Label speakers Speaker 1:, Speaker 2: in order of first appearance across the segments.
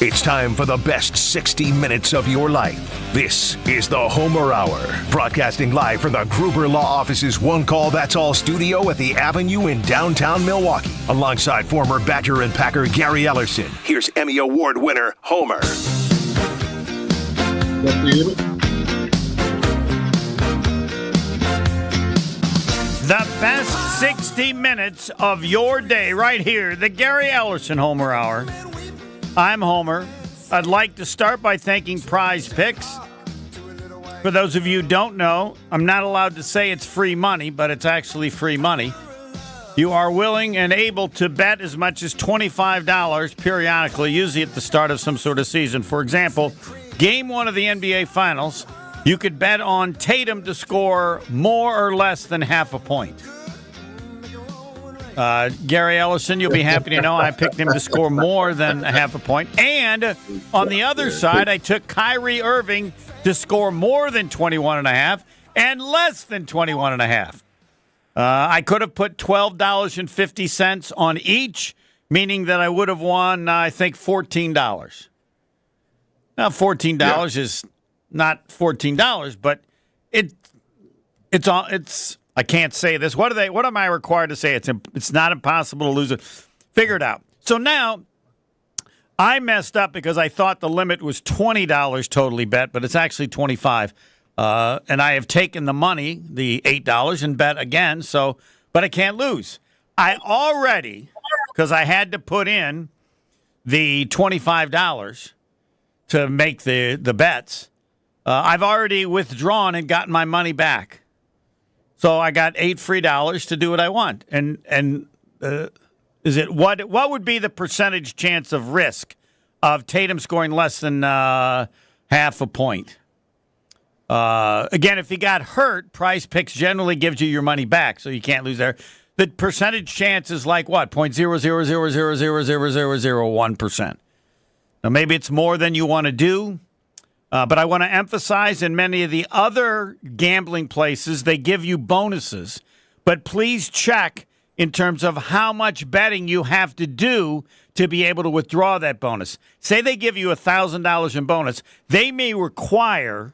Speaker 1: It's time for the best 60 minutes of your life. This is the Homer Hour, broadcasting live from the Gruber Law Office's One Call That's All studio at the Avenue in downtown Milwaukee. Alongside former Badger and Packer Gary Ellerson, here's Emmy Award winner Homer.
Speaker 2: The best 60 minutes of your day right here, the Gary Ellerson Homer Hour. I'm Homer. I'd like to start by thanking Prize Picks. For those of you who don't know, I'm not allowed to say it's free money, but it's actually free money. You are willing and able to bet as much as $25 periodically, usually at the start of some sort of season. For example, Game 1 of the NBA Finals, you could bet on Tatum to score more or less than half a point. Gary Ellerson, you'll be happy to know I picked him to score more than a half a point. And on the other side, I took Kyrie Irving to score more than 21.5 and less than 21.5. I could have put $12.50 on each, meaning that I would have won, I think, $14. Now, $14 is not $14, but it's I can't say this. What am I required to say? It's not impossible to lose it. Figure it out. So now I messed up because I thought the limit was $20 totally bet, but it's actually $25. And I have taken the money, the $8, and bet again. But I can't lose. I already, because I had to put in the $25 to make the bets. I've already withdrawn and gotten my money back. So I got $8 free to do what I want. And is it what would be the percentage chance of risk of Tatum scoring less than half a point? Again, if he got hurt, Prize Picks generally gives you your money back, so you can't lose there. The percentage chance is like what? 0.000000001%. Now maybe it's more than you want to do. But I want to emphasize in many of the other gambling places, they give you bonuses. But please check in terms of how much betting you have to do to be able to withdraw that bonus. Say they give you $1,000 in bonus. They may require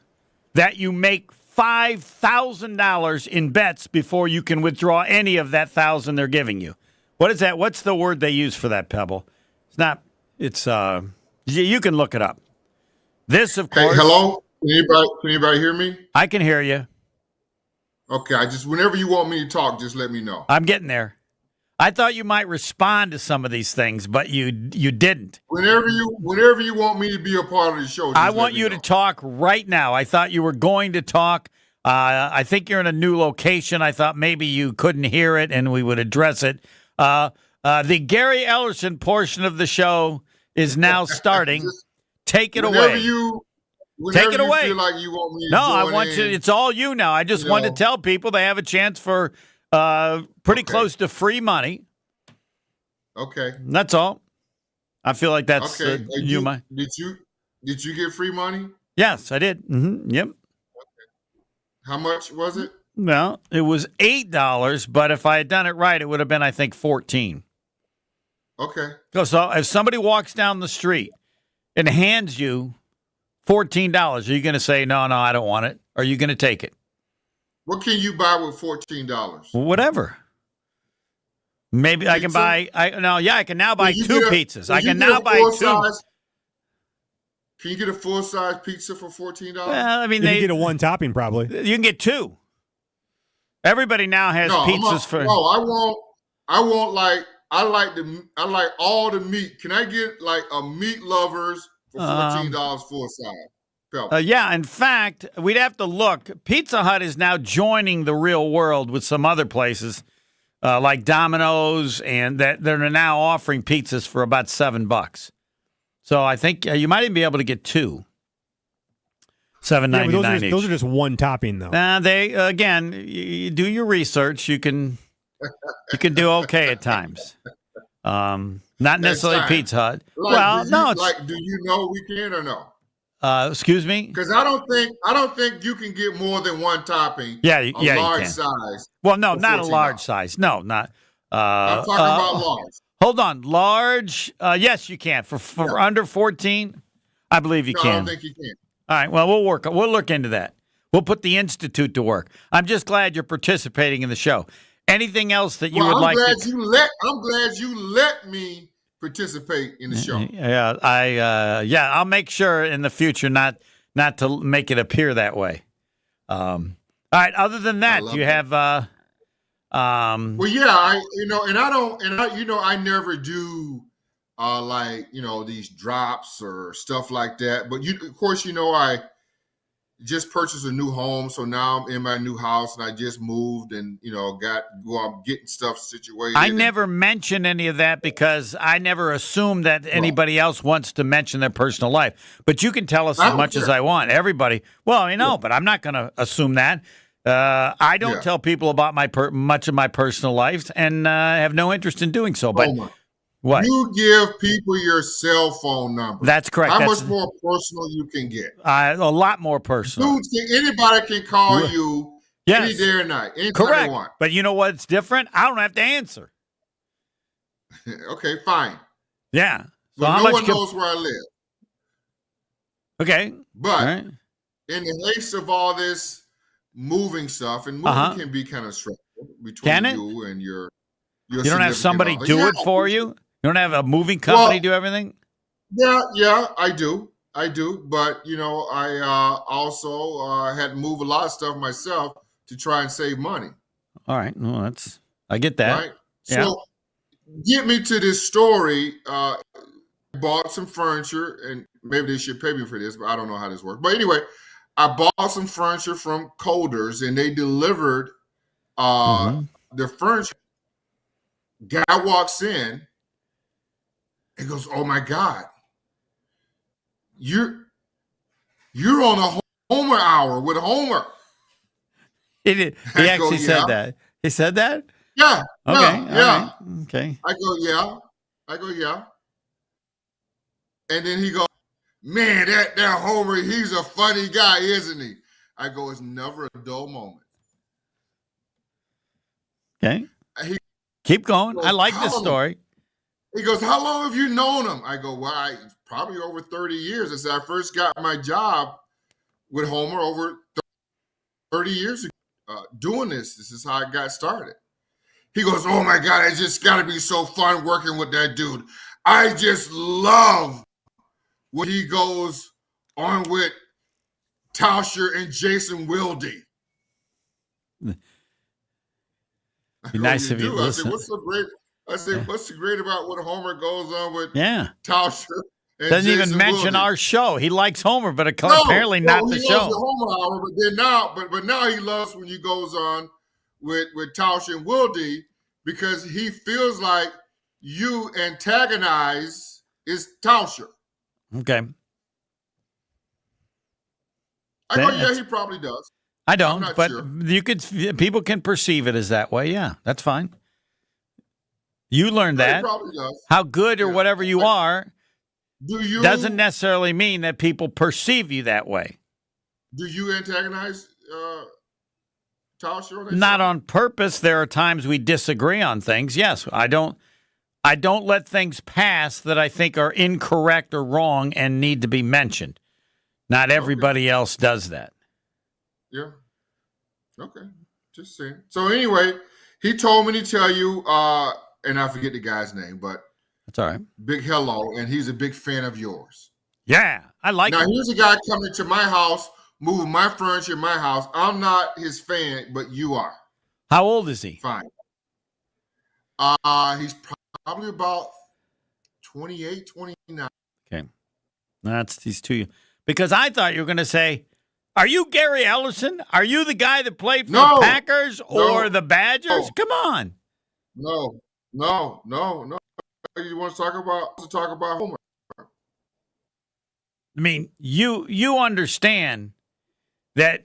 Speaker 2: that you make $5,000 in bets before you can withdraw any of that $1,000 they're giving you. What is that? What's the word they use for that, Pebble? You can look it up. This, of course.
Speaker 3: Hey, hello? Can anybody hear me?
Speaker 2: I can hear you.
Speaker 3: Okay, whenever you want me to talk, just let me know.
Speaker 2: I'm getting there. I thought you might respond to some of these things, but you didn't.
Speaker 3: Whenever you want me to be a part of the show,
Speaker 2: I want you to talk right now. I thought you were going to talk. I think you're in a new location. I thought maybe you couldn't hear it and we would address it. The Gary Ellerson portion of the show is now starting. Take it away.
Speaker 3: Take
Speaker 2: it away.
Speaker 3: Feel like you want me to
Speaker 2: I want you. It's all you now. I just wanted to tell people they have a chance for pretty close to free money.
Speaker 3: Okay.
Speaker 2: That's all. I feel like that's
Speaker 3: okay.
Speaker 2: Did
Speaker 3: you get free money?
Speaker 2: Yes, I did. Mm-hmm. Yep.
Speaker 3: Okay. How much was it?
Speaker 2: Well, it was $8, but if I had done it right, it would have been, I think, $14.
Speaker 3: Okay.
Speaker 2: So if somebody walks down the street and hands you $14, are you going to say, no, I don't want it? Or are you going to take it?
Speaker 3: What can you buy with $14?
Speaker 2: Whatever. Maybe pizza? I can buy, I can now buy two pizzas. I can now buy two.
Speaker 3: Can you get a full-size pizza for $14?
Speaker 2: Well, I mean,
Speaker 4: you can get a one topping probably.
Speaker 2: You can get two. Everybody now has pizzas for.
Speaker 3: No, I like all the meat. Can I get like a meat lovers for $14 full size?
Speaker 2: Yeah, in fact, we'd have to look. Pizza Hut is now joining the real world with some other places like Domino's, and that they're now offering pizzas for about $7. So I think you might even be able to get two. $7.99 each.
Speaker 4: Those are just one topping, though.
Speaker 2: They again, you do your research. You can do okay at times. Not necessarily Pizza Hut.
Speaker 3: Do you know we can or no?
Speaker 2: Excuse me?
Speaker 3: Because I don't think you can get more than one topping.
Speaker 2: Large
Speaker 3: size.
Speaker 2: Well, no, not a large size. No, not.
Speaker 3: I'm talking about large.
Speaker 2: Hold on. Large. Yes, you can. For under 14, I believe you
Speaker 3: No,
Speaker 2: can.
Speaker 3: I don't think you can.
Speaker 2: All right. Well, we'll look into that. We'll put the institute to work. I'm just glad you're participating in the show. Anything else that you would like to?
Speaker 3: I'm glad you let me participate in the show.
Speaker 2: Yeah, I'll make sure in the future not to make it appear that way. All right. Other than that, do you have?
Speaker 3: Well, yeah, I never do these drops or stuff like that. But of course, I just purchased a new home, so now I'm in my new house, and I just moved, and I'm getting stuff situated.
Speaker 2: I never mention any of that because I never assume that anybody else wants to mention their personal life. But you can tell us as much as I want. Everybody. Well, but I'm not going to assume that. I don't tell people about much of my personal life, and have no interest in doing so. But what?
Speaker 3: You give people your cell phone number.
Speaker 2: That's correct.
Speaker 3: How much more personal you can get?
Speaker 2: A lot more personal.
Speaker 3: Dude, anybody can call you any day or night. Anytime
Speaker 2: correct.
Speaker 3: they want.
Speaker 2: But you know what's different? I don't have to answer.
Speaker 3: Okay, fine.
Speaker 2: Yeah.
Speaker 3: So no one knows where I live.
Speaker 2: Okay.
Speaker 3: But in the haste of all this moving stuff, and moving can be kind of stressful between you and your
Speaker 2: you don't have somebody do it for you? You don't have a moving company do everything?
Speaker 3: Yeah, I do. But, I also had to move a lot of stuff myself to try and save money.
Speaker 2: All right. Well, I get that.
Speaker 3: Right? Yeah. So get me to this story. I bought some furniture, and maybe they should pay me for this, but I don't know how this works. But anyway, I bought some furniture from Colders, and they delivered their furniture. Guy walks in and goes, "Oh my God, you're on a Homer hour with Homer."
Speaker 2: He did. He actually said that. He said that?
Speaker 3: Yeah.
Speaker 2: Okay.
Speaker 3: Yeah.
Speaker 2: Right. Okay.
Speaker 3: I go, yeah. And then he goes, "Man, that Homer, he's a funny guy, isn't he?" I go, "It's never a dull moment."
Speaker 2: Okay. Keep going. I like this story.
Speaker 3: He goes, "How long have you known him?" I go, "Well, probably over 30 years. I said, I first got my job with Homer over 30 years ago doing this. This is how I got started." He goes, "Oh my God, it's just got to be so fun working with that dude. I just love when he goes on with Tauscher and Jason Wilde."
Speaker 2: Be nice if you listen.
Speaker 3: I said, "What's so great?" I said, "What's so great about what Homer goes on with Tauscher and
Speaker 2: Doesn't
Speaker 3: Jason
Speaker 2: even mention
Speaker 3: Wilde?"
Speaker 2: our show. He likes Homer, but apparently not the show.
Speaker 3: Loves the Homer hour, but now he loves when he goes on with Tauscher and Wilde because he feels like you antagonize is Tauscher.
Speaker 2: Okay.
Speaker 3: I go, yeah, he probably does.
Speaker 2: I don't, but sure. People can perceive it as that way. Yeah, that's fine. You learned that.
Speaker 3: He probably does.
Speaker 2: How good or whatever you are doesn't necessarily mean that people perceive you that way.
Speaker 3: Do you antagonize Tauscher?
Speaker 2: Not on purpose. There are times we disagree on things. Yes, I don't let things pass that I think are incorrect or wrong and need to be mentioned. Not everybody else does that.
Speaker 3: Yeah. Okay. Just saying. So anyway, he told me to tell you, and I forget the guy's name, but
Speaker 2: that's all right.
Speaker 3: Big hello, and he's a big fan of yours.
Speaker 2: Yeah, I like
Speaker 3: Now,
Speaker 2: it.
Speaker 3: here's a guy coming to my house, moving my furniture in my house. I'm not his fan, but you are.
Speaker 2: How old is he?
Speaker 3: Fine. He's probably about 28, 29.
Speaker 2: Okay. He's too. Because I thought you were going to say, are you Gary Ellerson? Are you the guy that played for the Packers or the Badgers?
Speaker 3: No.
Speaker 2: Come on.
Speaker 3: No. You want to talk about Homer?
Speaker 2: I mean, you understand that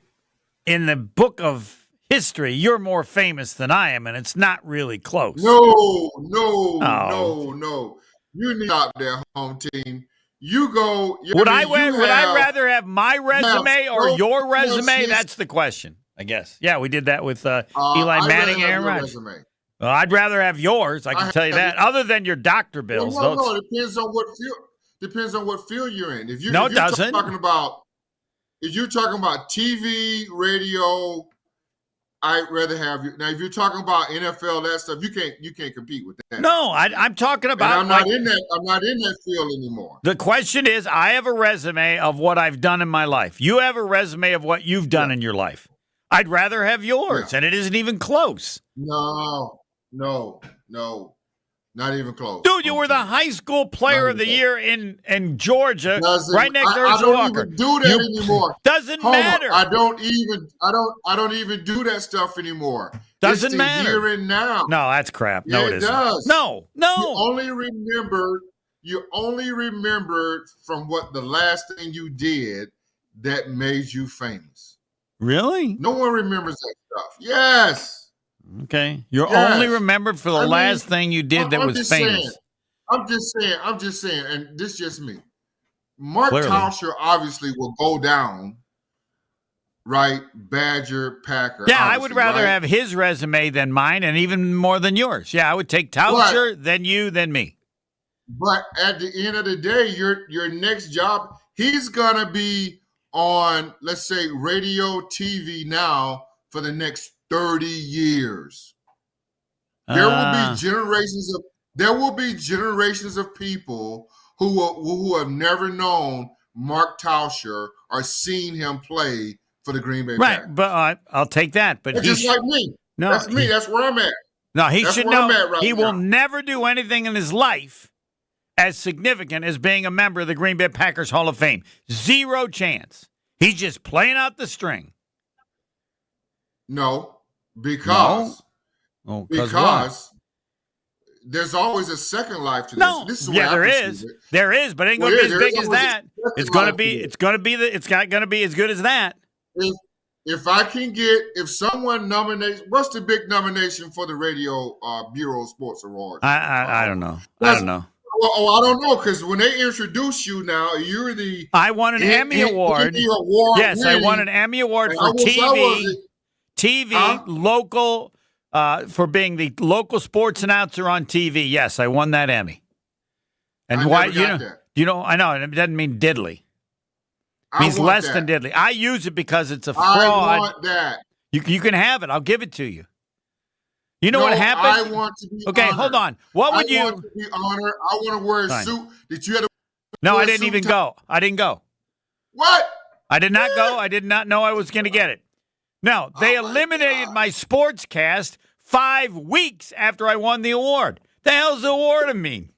Speaker 2: in the book of history, you're more famous than I am, and it's not really close.
Speaker 3: No. You need to stop there, home team. You go.
Speaker 2: Would I rather have my resume or your resume? That's the question, I guess. Yeah, we did that with Eli Manning and Aaron Rodgers. Well, I'd rather have yours. I can tell you that. Other than your doctor bills.
Speaker 3: Well, no, it depends on what field you're in. If you're talking about TV, radio, I'd rather have you. Now, if you're talking about NFL, that stuff, you can't compete with that.
Speaker 2: No, I'm talking about.
Speaker 3: And I'm not in that field anymore.
Speaker 2: The question is, I have a resume of what I've done in my life. You have a resume of what you've done in your life. I'd rather have yours, and it isn't even close.
Speaker 3: No, not even close.
Speaker 2: Dude, you were the high school player of the year in Georgia, right next to Herschel Walker.
Speaker 3: I don't even do that anymore.
Speaker 2: Doesn't matter.
Speaker 3: I don't even do that stuff anymore.
Speaker 2: Doesn't matter.
Speaker 3: Here and now.
Speaker 2: No, that's crap.
Speaker 3: Yeah,
Speaker 2: no, it isn't.
Speaker 3: Does.
Speaker 2: No.
Speaker 3: You only remembered from what the last thing you did that made you famous.
Speaker 2: Really?
Speaker 3: No one remembers that stuff. Yes.
Speaker 2: Okay. You're only remembered for the last thing you did that was famous.
Speaker 3: I'm just saying, and this is just me. Mark Tauscher obviously will go down, right? Badger, Packer.
Speaker 2: Yeah, I would rather have his resume than mine, and even more than yours. Yeah, I would take Tauscher, then you, then me.
Speaker 3: But at the end of the day, your next job, he's gonna be on, let's say, radio, TV now for the next 30 years. There will be generations of people who have never known Mark Tauscher or seen him play for the Green Bay Packers.
Speaker 2: Right, but I'll take that. But
Speaker 3: just like me. No, that's me. That's where I'm at.
Speaker 2: No, he should know he will never do anything in his life as significant as being a member of the Green Bay Packers Hall of Fame. Zero chance. He's just playing out the string.
Speaker 3: No. Because there's always a second life to this.
Speaker 2: No,
Speaker 3: this is
Speaker 2: there is. There is, but it ain't going to be as big as that. It's going to be not going to be as good as that.
Speaker 3: If someone nominates, what's the big nomination for the Radio Bureau of Sports Awards?
Speaker 2: I don't know. I don't know.
Speaker 3: I don't know, because when they introduce you now, you're the.
Speaker 2: I won an Emmy Award. Yes, I won an Emmy Award for TV, local, for being the local sports announcer on TV. Yes, I won that Emmy. And why? I know it doesn't mean diddly. It means less than diddly. I use it because it's a fraud.
Speaker 3: I want that.
Speaker 2: You can have it. I'll give it to you. You know what happened?
Speaker 3: I want to be
Speaker 2: honored. Hold on. What would you?
Speaker 3: I want to be honored. I want to wear a suit that you had to.
Speaker 2: No, I didn't even go. I didn't go.
Speaker 3: What?
Speaker 2: I did not go. I did not know I was going to get it. No, they eliminated my sportscast 5 weeks after I won the award. The hell's the award mean?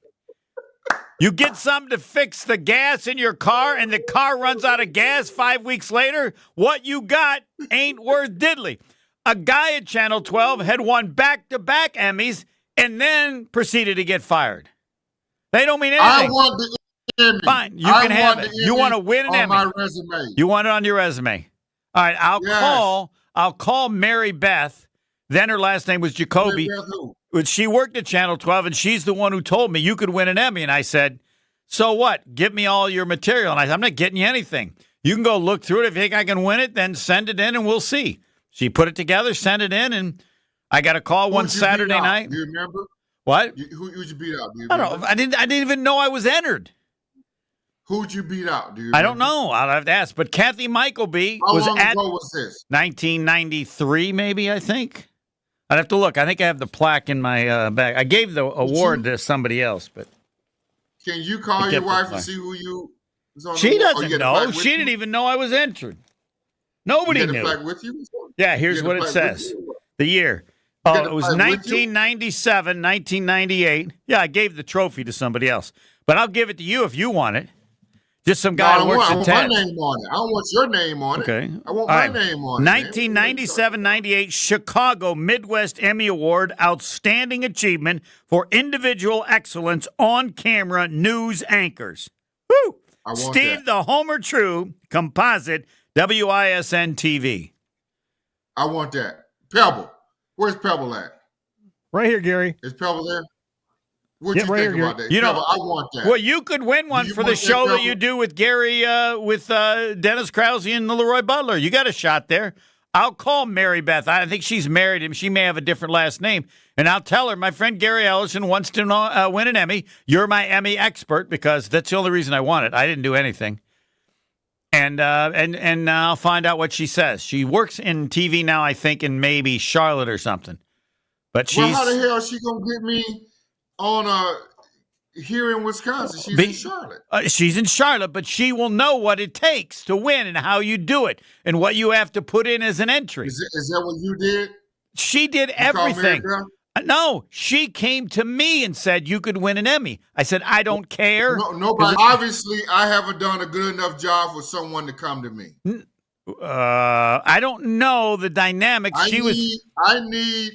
Speaker 2: You get something to fix the gas in your car and the car runs out of gas 5 weeks later? What you got ain't worth diddly. A guy at Channel 12 had won back-to-back Emmys and then proceeded to get fired. They don't mean anything.
Speaker 3: I want the Emmy.
Speaker 2: Fine, you can have it. You want to win an Emmy.
Speaker 3: On my resume.
Speaker 2: You want it on your resume. All right, I'll call Mary Beth. Then her last name was Jacoby. She worked at Channel 12, and she's the one who told me you could win an Emmy. And I said, so what? Give me all your material. And I'm not getting you anything. You can go look through it. If you think I can win it, then send it in, and we'll see. She put it together, sent it in, and I got a call one Saturday night.
Speaker 3: Do you remember?
Speaker 2: What?
Speaker 3: Who'd you beat out?
Speaker 2: I don't know. I didn't even know I was entered.
Speaker 3: Who'd you beat out? Do you remember?
Speaker 2: I don't know. I'll have to ask. But Kathy Michaelby
Speaker 3: How long ago was this?
Speaker 2: 1993, maybe, I think. I'd have to look. I think I have the plaque in my bag. I gave the award to somebody else, but
Speaker 3: can you call your wife and see who you?
Speaker 2: She doesn't know. She didn't even know I was entered. Nobody knew.
Speaker 3: Plaque with you?
Speaker 2: Yeah, here's what it says. The year. Oh, it was 1997, 1998. Yeah, I gave the trophy to somebody else, but I'll give it to you if you want it. Just some guy who works at TED.
Speaker 3: I want my name on it. I don't want your name on it.
Speaker 2: Okay.
Speaker 3: I want my name on it.
Speaker 2: 1997-98 Chicago Midwest Emmy Award, Outstanding Achievement for Individual Excellence on Camera News Anchors. Woo! Steve the Homer True Composite WISN TV.
Speaker 3: I want that. Pebble. Where's Pebble at?
Speaker 4: Right here, Gary.
Speaker 3: Is Pebble there? What do you think about that?
Speaker 2: You know,
Speaker 3: I want that.
Speaker 2: Well, you could win one for the show that you do with Gary, with Dennis Krause and Leroy Butler. You got a shot there. I'll call Mary Beth. I think she's married him. She may have a different last name. And I'll tell her, my friend Gary Ellerson wants to win an Emmy. You're my Emmy expert because that's the only reason I want it. I didn't do anything. And I'll find out what she says. She works in TV now, I think, in maybe Charlotte or something. But she's...
Speaker 3: Well, how the hell is she going to get me on here in Wisconsin? She's in Charlotte.
Speaker 2: She's in Charlotte, but she will know what it takes to win and how you do it and what you have to put in as an entry.
Speaker 3: Is that what you did?
Speaker 2: She did everything. No, she came to me and said you could win an Emmy. I said, I don't care.
Speaker 3: Nobody. Obviously, I haven't done a good enough job for someone to come to me.
Speaker 2: I don't know the dynamics.
Speaker 3: I need.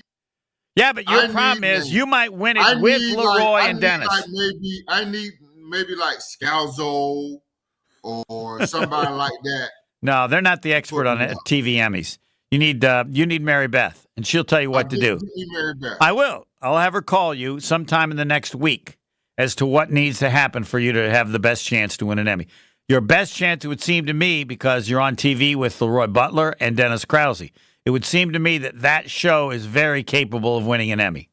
Speaker 2: Yeah, but your problem is you might win it with Leroy and Dennis.
Speaker 3: I need maybe like Scalzo or somebody like that.
Speaker 2: No, they're not the expert on TV Emmys. You need Mary Beth, and she'll tell you what to do.
Speaker 3: Need Mary Beth.
Speaker 2: I will. I'll have her call you sometime in the next week as to what needs to happen for you to have the best chance to win an Emmy. Your best chance, it would seem to me, because you're on TV with Leroy Butler and Dennis Krause, it would seem to me that show is very capable of winning an Emmy.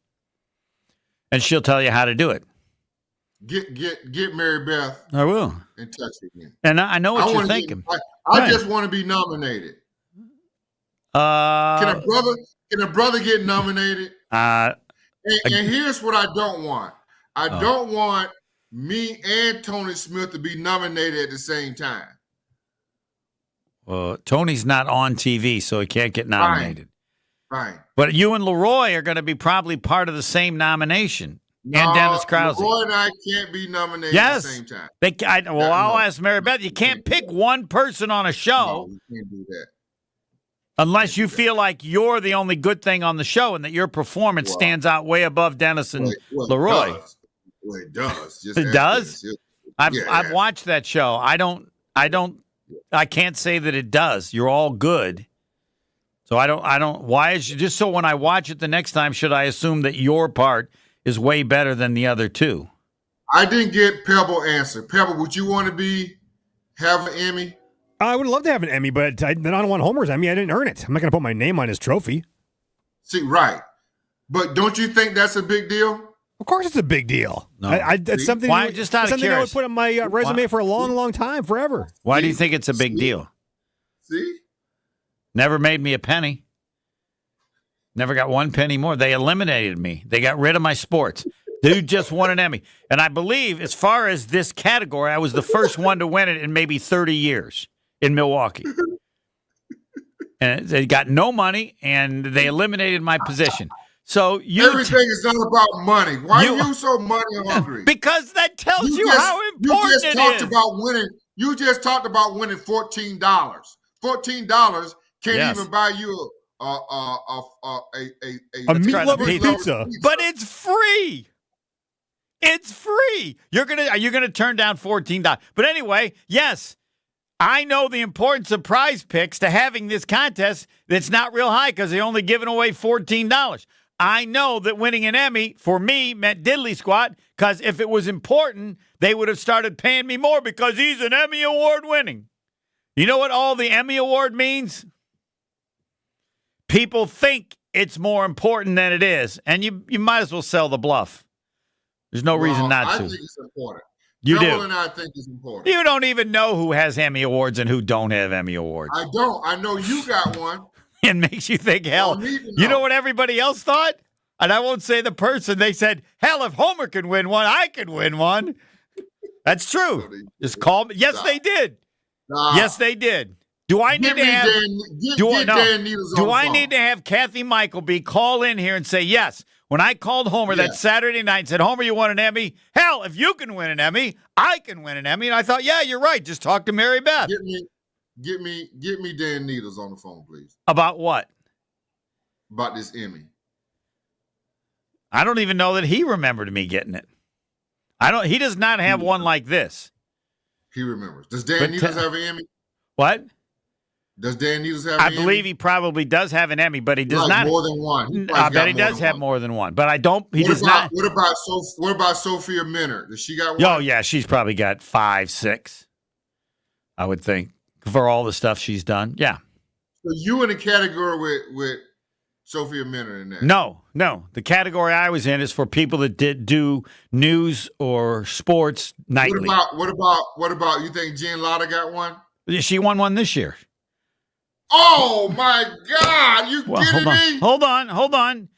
Speaker 2: And she'll tell you how to do it.
Speaker 3: Get Mary Beth.
Speaker 2: I will.
Speaker 3: In touch with me.
Speaker 2: And I know what you're thinking.
Speaker 3: I just want to be nominated. Can a brother get nominated? And here's what I don't want. I don't want me and Tony Smith to be nominated at the same time.
Speaker 2: Well, Tony's not on TV, so he can't get nominated.
Speaker 3: Fine.
Speaker 2: But you and Leroy are going to be probably part of the same nomination.
Speaker 3: No,
Speaker 2: and Dennis Krause.
Speaker 3: Leroy and I can't be nominated at the same time.
Speaker 2: I'll ask Mary Beth. You can't pick one person on a show.
Speaker 3: No, you can't do that.
Speaker 2: Unless you feel like you're the only good thing on the show and that your performance stands out way above Dennis and Leroy.
Speaker 3: It does.
Speaker 2: It does? I've watched that show. I can't say that it does. You're all good. So I don't why is just so when I watch it the next time, should I assume that your part is way better than the other two?
Speaker 3: I didn't get Pebble answer. Pebble, would you want to have an Emmy?
Speaker 4: I would love to have an Emmy, but I don't want Homer's Emmy. I didn't earn it. I'm not going to put my name on his trophy.
Speaker 3: See, right. But don't you think that's a big deal?
Speaker 4: Of course it's a big deal.
Speaker 2: No.
Speaker 4: It's something,
Speaker 2: just out of
Speaker 4: something I would put on my resume for a long, long time, forever.
Speaker 2: Why do you think it's a big deal?
Speaker 3: See?
Speaker 2: Never made me a penny. Never got one penny more. They eliminated me. They got rid of my sports. Dude just won an Emmy. And I believe, as far as this category, I was the first one to win it in maybe 30 years in Milwaukee. And they got no money, and they eliminated my position. So
Speaker 3: everything is not about money. Why are you so money hungry?
Speaker 2: Because that tells you how important it is.
Speaker 3: You just talked about winning $14. $14 can't even buy you a
Speaker 4: meat-lovers pizza.
Speaker 2: But it's free. It's free. Are you gonna turn down $14? But anyway, yes. I know the importance of Prize Picks to having this contest that's not real high because they're only giving away $14. I know that winning an Emmy for me meant diddly squat because if it was important, they would have started paying me more because he's an Emmy Award winning. You know what all the Emmy Award means? People think it's more important than it is, and you might as well sell the bluff. There's no reason not to.
Speaker 3: I think it's important.
Speaker 2: You
Speaker 3: Pebble
Speaker 2: do.
Speaker 3: And I think it's important.
Speaker 2: You don't even know who has Emmy Awards and who don't have Emmy Awards.
Speaker 3: I don't. I know you got one.
Speaker 2: It makes you think, hell, you know what everybody else thought? And I won't say the person. They said, hell, if Homer can win one, I can win one. That's true. Just call me. Yes, they did. Yes, they did. Do I need to have Do I need to have Kathy Michaelby call in here and say, yes, when I called Homer that Saturday night and said, Homer, you won an Emmy? Hell, if you can win an Emmy, I can win an Emmy. And I thought, yeah, you're right. Just talk to Mary Beth.
Speaker 3: Get me Dan Needles on the phone, please.
Speaker 2: About what?
Speaker 3: About this Emmy.
Speaker 2: I don't even know that he remembered me getting it. He does not have one like this.
Speaker 3: He remembers. Does Dan Needles have an Emmy?
Speaker 2: What?
Speaker 3: Does Dan Needles have an Emmy?
Speaker 2: I believe he probably does have an Emmy, but he does not.
Speaker 3: More than one.
Speaker 2: I bet he does have more than one, but I don't. He does not.
Speaker 3: What about Sophia Minner? Does she got one?
Speaker 2: Oh, yeah. She's probably got 5, 6, I would think, for all the stuff she's done. Yeah.
Speaker 3: So you in the category with Sophia Minter in that?
Speaker 2: No. The category I was in is for people that do news or sports nightly.
Speaker 3: What about you think Jen Lotta got one?
Speaker 2: She won one this year.
Speaker 3: Oh my God! You kidding me?
Speaker 2: Hold on.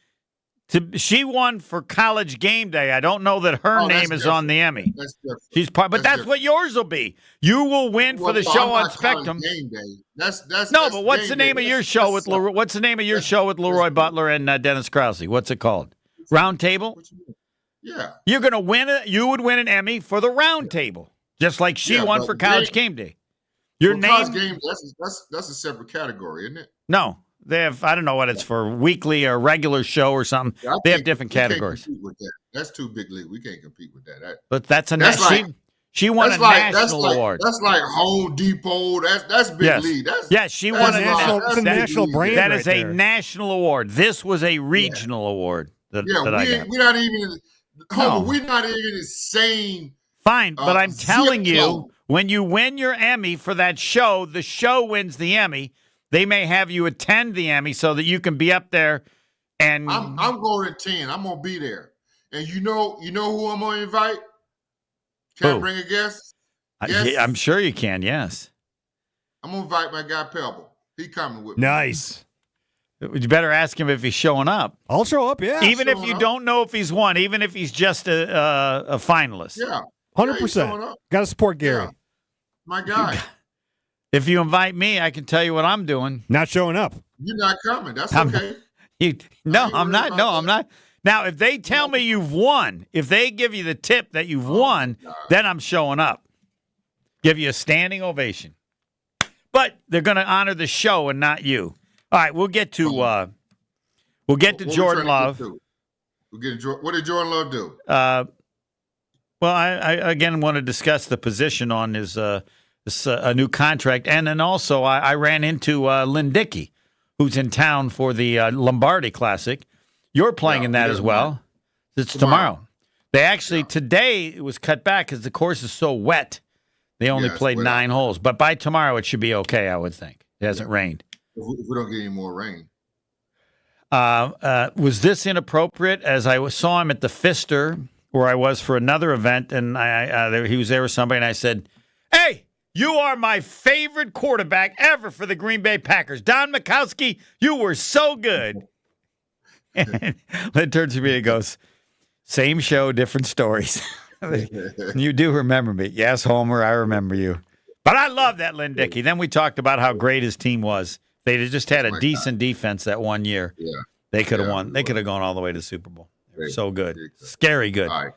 Speaker 2: She won for College Game Day. I don't know that her name is on the Emmy.
Speaker 3: That's different.
Speaker 2: She's part, but that's what yours will be. You will win for the show on Spectrum.
Speaker 3: Game Day. That's
Speaker 2: but what's the name of your show with what's the name of your show with Leroy Butler and Dennis Krause? What's it called? Round Table.
Speaker 3: Yeah.
Speaker 2: You're gonna win it. You would win an Emmy for the Round Table, just like she won for College Game Day. Your name.
Speaker 3: College Game. That's a separate category, isn't it?
Speaker 2: No. They have, I don't know what it's for, weekly or regular show or something. Yeah, they have different categories.
Speaker 3: Can't compete with that. That's too big league. We can't compete with that.
Speaker 2: But she won a national award.
Speaker 3: That's like Home Depot. That's big league.
Speaker 2: She won
Speaker 4: a national brand.
Speaker 2: That is a national award. This was a regional award. That I got.
Speaker 3: We're not even. We're not even the same.
Speaker 2: Fine, but I'm telling you, when you win your Emmy for that show, the show wins the Emmy. They may have you attend the Emmy so that you can be up there. And
Speaker 3: I'm going to 10. I'm gonna be there. And you know who I'm gonna invite? Can I bring a guest? Yes?
Speaker 2: I'm sure you can. Yes.
Speaker 3: I'm gonna invite my guy Pebble. He coming with me.
Speaker 4: Nice.
Speaker 2: You better ask him if he's showing up.
Speaker 4: I'll show up. Yeah.
Speaker 2: Even if you don't know if he's won, even if he's just a finalist.
Speaker 3: Yeah.
Speaker 4: 100%. Got to support Gary.
Speaker 3: Yeah. My guy.
Speaker 2: If you invite me, I can tell you what I'm doing.
Speaker 4: Not showing up.
Speaker 3: You're not coming. That's okay.
Speaker 2: I'm not. No, I'm not. Now, if they tell me you've won, if they give you the tip that you've won, then I'm showing up. Give you a standing ovation. But they're going to honor the show and not you. All right, we'll get to Jordan Love.
Speaker 3: What did Jordan Love do?
Speaker 2: Well, I again want to discuss the position on his a new contract. And then also I ran into Lynn Dickey, who's in town for the Lombardi Classic. You're playing in that as well. It's tomorrow. They actually, today it was cut back because the course is so wet. They only played 9 holes. But by tomorrow it should be okay, I would think. It hasn't rained.
Speaker 3: If we don't get any more rain.
Speaker 2: Was this inappropriate? As I saw him at the Pfister, where I was for another event, and he was there with somebody, and I said, "Hey, you are my favorite quarterback ever for the Green Bay Packers. Don Mikowski, you were so good." And Lynn turns to me and goes, "Same show, different stories." You do remember me. Yes, Homer, I remember you. But I love that Lynn Dickey. Then we talked about how great his team was. They just had a decent defense that one year.
Speaker 3: Yeah.
Speaker 2: They could have won. They could have gone all the way to the Super Bowl. They were so good. Scary good. All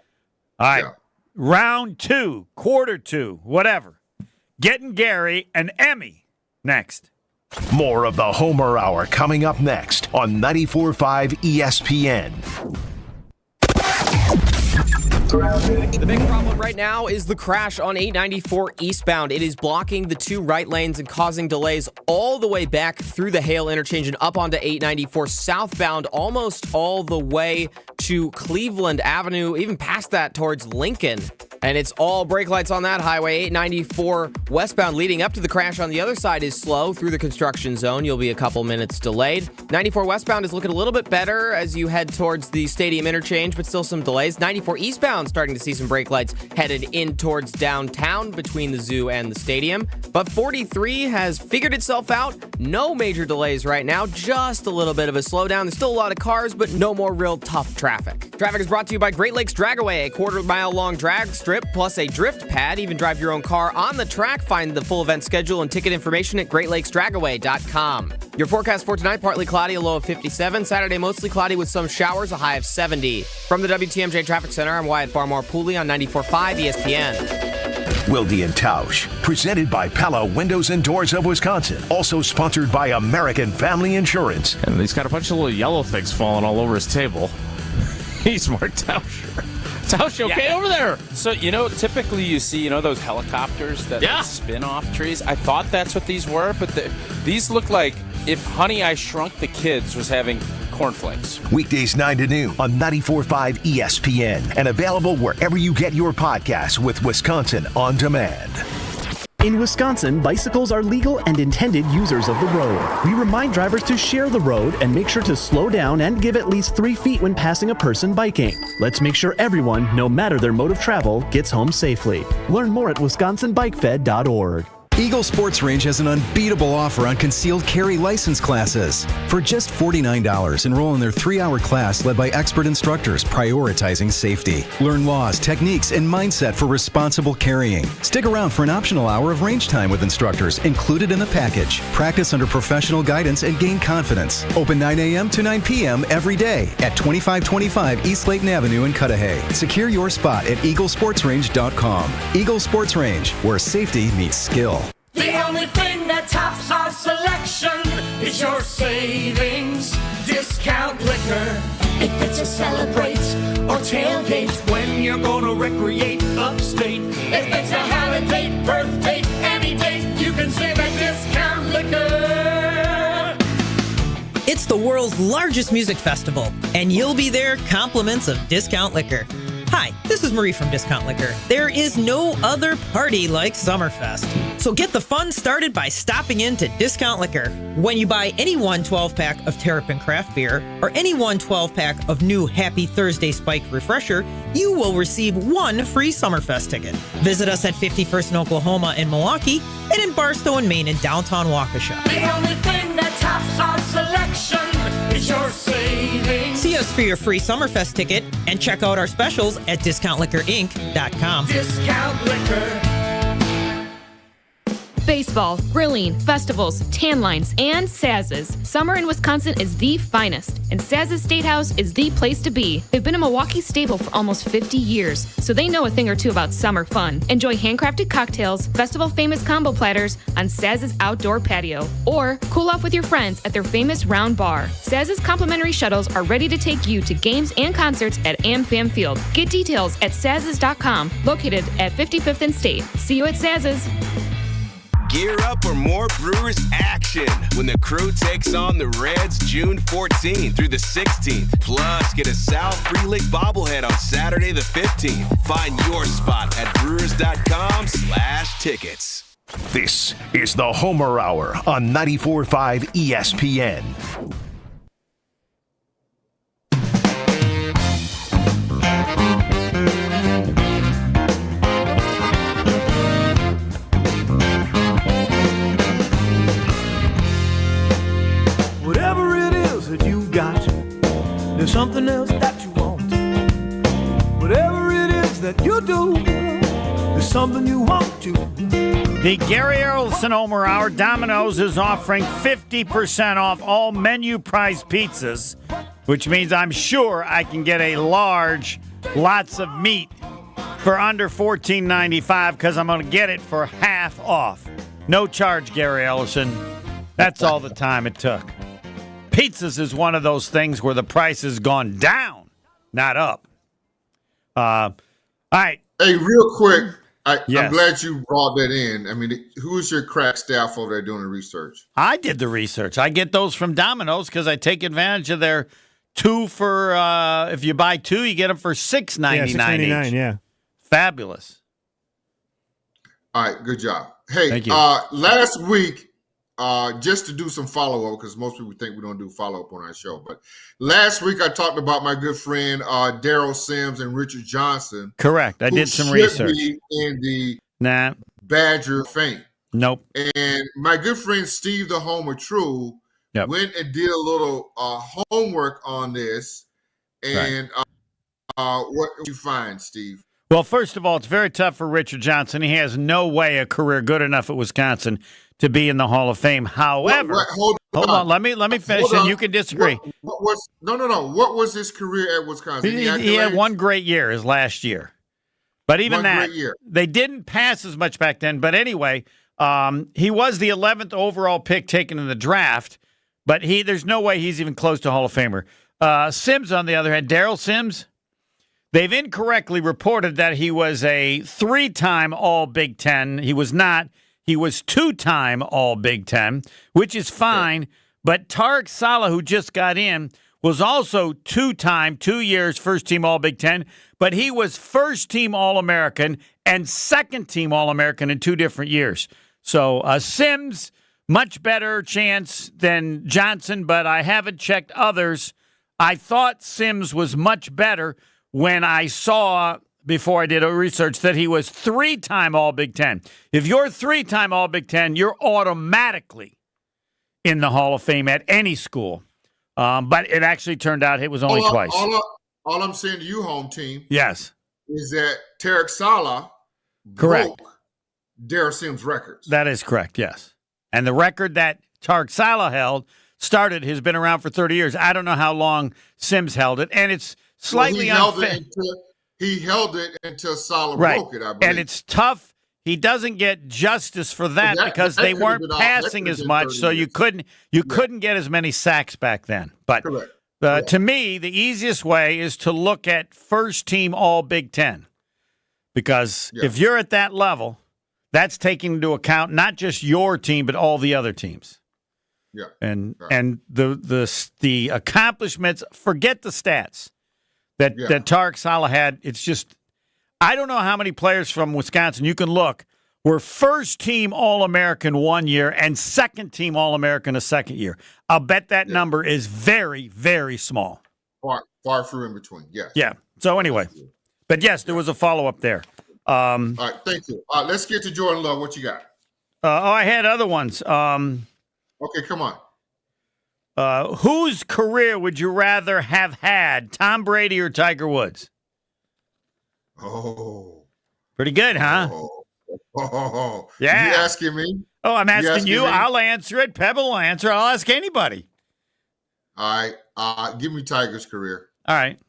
Speaker 2: right.
Speaker 3: Yeah.
Speaker 2: Round 2, quarter 2, whatever. Getting Gary an Emmy next.
Speaker 1: More of the Homer Hour coming up next on 94.5 ESPN.
Speaker 5: The big problem right now is the crash on 894 eastbound. It is blocking the 2 right lanes and causing delays all the way back through the Hale interchange and up onto 894 southbound, almost all the way to Cleveland Avenue, even past that towards Lincoln. And it's all brake lights on that highway. 894 westbound leading up to the crash on the other side is slow through the construction zone. You'll be a couple minutes delayed. 94 westbound is looking a little bit better as you head towards the stadium interchange, but still some delays. 94 eastbound starting to see some brake lights headed in towards downtown between the zoo and the stadium. But 43 has figured itself out. No major delays right now, just a little bit of a slowdown. There's still a lot of cars, but no more real tough traffic. Traffic is brought to you by Great Lakes Dragaway, a quarter-mile-long drag strip plus a drift pad. Even drive your own car on the track. Find the full event schedule and ticket information at greatlakesdragaway.com. Your forecast for tonight, partly cloudy, a low of 57. Saturday, mostly cloudy with some showers, a high of 70. From the WTMJ Traffic Center, I'm Wyatt Barmore-Pooley on 94.5 ESPN.
Speaker 1: Wilde and Tausch, presented by Pella Windows and Doors of Wisconsin. Also sponsored by American Family Insurance.
Speaker 6: And he's got a bunch of little yellow things falling all over his table. He's Mark Tauscher. Tausch, you okay over there?
Speaker 7: So, typically you see, those helicopters that spin off trees. I thought that's what these were, but these look like if Honey, I Shrunk the Kids was having cornflakes.
Speaker 1: Weekdays 9 to noon on 94.5 ESPN and available wherever you get your podcasts with Wisconsin On Demand.
Speaker 8: In Wisconsin, bicycles are legal and intended users of the road. We remind drivers to share the road and make sure to slow down and give at least 3 feet when passing a person biking. Let's make sure everyone, no matter their mode of travel, gets home safely. Learn more at wisconsinbikefed.org.
Speaker 9: Eagle Sports Range has an unbeatable offer on concealed carry license classes. For just $49, enroll in their 3-hour class led by expert instructors prioritizing safety. Learn laws, techniques, and mindset for responsible carrying. Stick around for an optional hour of range time with instructors included in the package. Practice under professional guidance and gain confidence. Open 9 a.m. to 9 p.m. every day at 2525 East Layton Avenue in Cudahy. Secure your spot at eaglesportsrange.com. Eagle Sports Range, where safety meets skill.
Speaker 10: The only thing that tops our selection is your savings discount liquor. If it's a celebrate or tailgate, when you're gonna recreate upstate. If it's a holiday, birthday, any date, you can save at discount liquor.
Speaker 11: It's the world's largest music festival, and you'll be there compliments of Discount Liquor. Hi, this is Marie from Discount Liquor. There is no other party like Summerfest. So get the fun started by stopping in to Discount Liquor. When you buy any one 12-pack of Terrapin Craft Beer or any one 12-pack of new Happy Thursday Spike Refresher, you will receive 1 free Summerfest ticket. Visit us at 51st in Oklahoma and Milwaukee and in Barstow and Maine in downtown Waukesha.
Speaker 10: The only thing that tops our selection is your savings.
Speaker 11: See us for your free Summerfest ticket and check out our specials at discountliquorinc.com.
Speaker 10: Discount Liquor.
Speaker 12: Baseball, grilling, festivals, tan lines, and Saz's. Summer in Wisconsin is the finest, and Saz's Statehouse is the place to be. They've been a Milwaukee staple for almost 50 years, so they know a thing or two about summer fun. Enjoy handcrafted cocktails, festival-famous combo platters on Saz's outdoor patio, or cool off with your friends at their famous round bar. Saz's complimentary shuttles are ready to take you to games and concerts at AmFam Field. Get details at saz's.com, located at 55th and State. See you at Saz's.
Speaker 13: Gear up for more Brewers action when the crew takes on the Reds June 14th through the 16th. Plus, get a Sal Frelick bobblehead on Saturday the 15th. Find your spot at brewers.com/tickets.
Speaker 1: This is the Homer Hour on 94.5 ESPN.
Speaker 10: Whatever it is that you've got, there's something else that you want. Whatever it is that you do, there's something you want to.
Speaker 2: The Gary Ellerson Homer Hour, Domino's is offering 50% off all menu price pizzas, which means I'm sure I can get a large, lots of meat for under $14.95 because I'm going to get it for half off. No charge, Gary Ellerson. That's all the time it took. Pizzas is one of those things where the price has gone down, not up. All right.
Speaker 3: Hey, real quick,
Speaker 2: Yes.
Speaker 3: I'm glad you brought that in. I mean, who is your crack staff over there doing the research?
Speaker 2: I did the research. I get those from Domino's because I take advantage of their 2 for, if you buy 2, you get them for $6.99
Speaker 4: $6.99,
Speaker 2: each.
Speaker 4: yeah.
Speaker 2: Fabulous.
Speaker 3: All right, good job. Hey,
Speaker 2: Thank you.
Speaker 3: Last week, just to do some follow-up, because most people think we don't do follow-up on our show, but last week I talked about my good friend Daryl Sims and Richard Johnson.
Speaker 2: Correct. I did some research.
Speaker 3: Be in the
Speaker 2: Nah.
Speaker 3: Badger fame.
Speaker 2: Nope.
Speaker 3: And my good friend Steve the Homer True went and did a little homework on this. And what did you find, Steve?
Speaker 2: Well, first of all, it's very tough for Richard Johnson. He has no way a career good enough at Wisconsin to be in the Hall of Fame. However,
Speaker 3: hold on.
Speaker 2: Let me finish, and you can disagree.
Speaker 3: What was his career at Wisconsin?
Speaker 2: He had one great year, his last year. But even that, they didn't pass as much back then. But anyway, he was the 11th overall pick taken in the draft, but there's no way he's even close to Hall of Famer. Sims, on the other hand, Daryl Sims, they've incorrectly reported that he was a 3-time All-Big Ten. He was not. He was 2-time All-Big Ten, which is fine. But Tarek Saleh, who just got in, was also 2 years first-team All-Big Ten. but he was first-team All-American and second-team All-American in 2 different years. So Sims, much better chance than Johnson, but I haven't checked others. I thought Sims was much better when I saw, before I did a research, that he was 3-time All-Big Ten. If you're 3-time All-Big Ten, you're automatically in the Hall of Fame at any school. But it actually turned out it was only twice.
Speaker 3: All I'm saying to you, home team,
Speaker 2: yes,
Speaker 3: is that Tarek Saleh
Speaker 2: correct.
Speaker 3: broke Darrell Sims' records.
Speaker 2: That is correct, yes. And the record that Tarek Saleh has been around for 30 years. I don't know how long Sims held it, and it's slightly unfair.
Speaker 3: He held it until Saleh broke it, I believe.
Speaker 2: And it's tough. He doesn't get justice for that because they weren't passing as much, so you couldn't get as many sacks back then. But to me, the easiest way is to look at first-team All-Big Ten because if you're at that level, that's taking into account not just your team but all the other teams.
Speaker 3: Yeah,
Speaker 2: and the accomplishments. Forget the stats that Tarek Saleh had. It's just. I don't know how many players from Wisconsin, you can look, were first-team All-American 1 year and second-team All-American a second year. I'll bet that number is very, very small.
Speaker 3: Far few in between, yes.
Speaker 2: Yeah. So anyway, but yes, there was a follow-up there.
Speaker 3: All right, thank you. Let's get to Jordan Love. What you got?
Speaker 2: I had other ones.
Speaker 3: Okay, come on.
Speaker 2: Whose career would you rather have had, Tom Brady or Tiger Woods?
Speaker 3: Oh.
Speaker 2: Pretty good, huh?
Speaker 3: Oh.
Speaker 2: Yeah.
Speaker 3: You asking me?
Speaker 2: Oh, I'm asking you. I'll answer it. Pebble will answer. I'll ask anybody.
Speaker 3: All right. Give me Tiger's career.
Speaker 2: All right.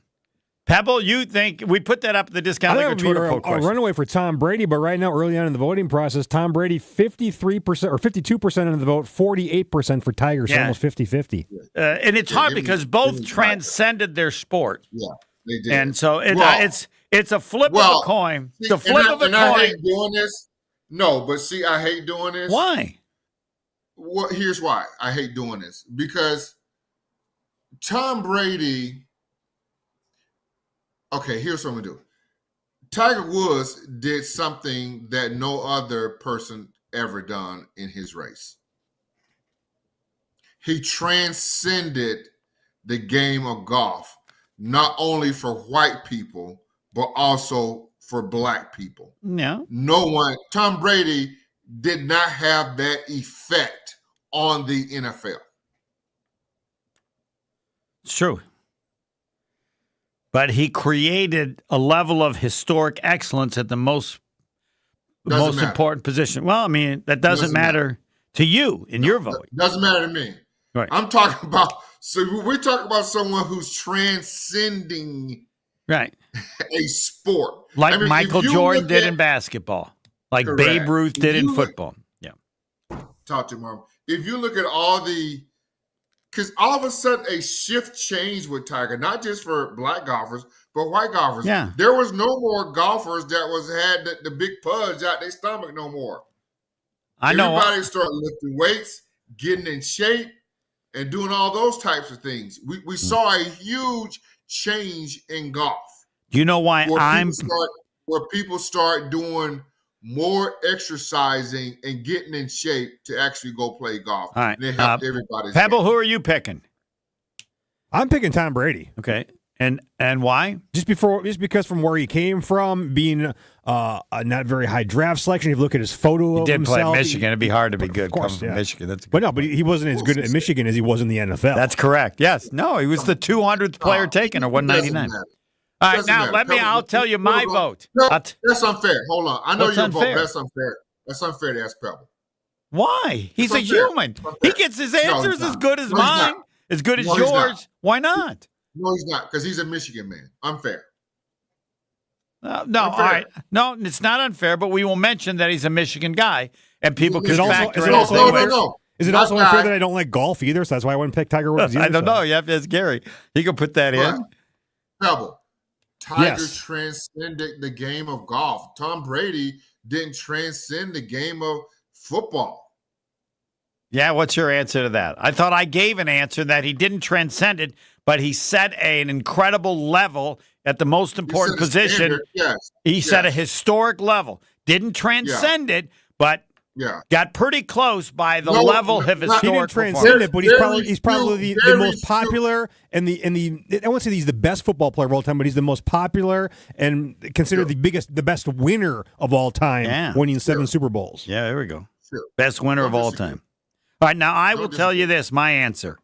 Speaker 2: Pebble, you think we put that up at the Discount Liquor Twitter poll question?
Speaker 4: A runaway for Tom Brady, but right now, early on in the voting process, Tom Brady 53% or 52% of the vote, 48% for Tiger, so almost 50-50.
Speaker 2: And it's hard because both transcended their sport.
Speaker 3: Yeah, they did.
Speaker 2: And so it's a flip of a coin. It's a flip of a coin.
Speaker 3: I hate doing this. No, but see, I hate doing this.
Speaker 2: Why?
Speaker 3: Well, here's why I hate doing this. Because Tom Brady. Okay, here's what I'm gonna do. Tiger Woods did something that no other person ever done in his race. He transcended the game of golf, not only for white people, but also for black people.
Speaker 2: No.
Speaker 3: Tom Brady did not have that effect on the NFL.
Speaker 2: It's true. But he created a level of historic excellence at the most important position. Well, I mean, that doesn't matter to you in your vote.
Speaker 3: Doesn't matter to me.
Speaker 2: Right.
Speaker 3: I'm talking about, so we're talking about someone who's transcending a sport.
Speaker 2: Like Michael Jordan did in basketball. Like Babe Ruth did in football. Yeah.
Speaker 3: Talk to Mom. If you look at because all of a sudden a shift changed with Tiger, not just for black golfers, but white golfers.
Speaker 2: Yeah.
Speaker 3: There was no more golfers that had the big pudge out their stomach no more. Everybody started lifting weights, getting in shape, and doing all those types of things. We saw a huge change in golf.
Speaker 2: Do you know why
Speaker 3: where people start doing more exercising and getting in shape to actually go play golf.
Speaker 2: All right.
Speaker 3: And it helped everybody's
Speaker 2: Pebble,
Speaker 3: game.
Speaker 2: who are you picking?
Speaker 4: I'm picking Tom Brady.
Speaker 2: Okay. And why?
Speaker 4: Just because from where he came from, being a not very high draft selection. If you look at his photo of himself.
Speaker 2: He did play at Michigan. It'd be hard to be good coming from Michigan.
Speaker 4: But he wasn't as good at Michigan as he was in the NFL.
Speaker 2: That's correct. Yes. No, he was the 200th player taken, or 199. All right, now I'll tell you my vote.
Speaker 3: No, that's unfair. Hold on. I know your
Speaker 2: unfair?
Speaker 3: vote. That's unfair. That's unfair to ask Pebble.
Speaker 2: Why? He's a human. He gets his answers as good as mine, as good as yours. Why not?
Speaker 3: No, he's not, because he's a Michigan man. Unfair.
Speaker 2: No, all right. No, it's not unfair, but we will mention that he's a Michigan guy, and people can factor in.
Speaker 3: No.
Speaker 4: Is it also unfair that I don't like golf either? So that's why I wouldn't pick Tiger Woods either.
Speaker 2: I don't know. You have to ask Gary. He can put that in.
Speaker 3: Pebble. Tiger transcended the game of golf. Tom Brady didn't transcend the game of football.
Speaker 2: Yeah, what's your answer to that? I thought I gave an answer that he didn't transcend it, but he set an incredible level at the most important position.
Speaker 3: Yes.
Speaker 2: He set a historic level. Didn't transcend it, but got pretty close by the level of historic
Speaker 4: He didn't transcend it, but he's probably the most popular and the I won't say he's the best football player of all time, but he's the most popular and considered the best winner of all time, winning 7 Super Bowls.
Speaker 2: Yeah, there we go. Best winner of all time. All right, now I will tell you this, my answer.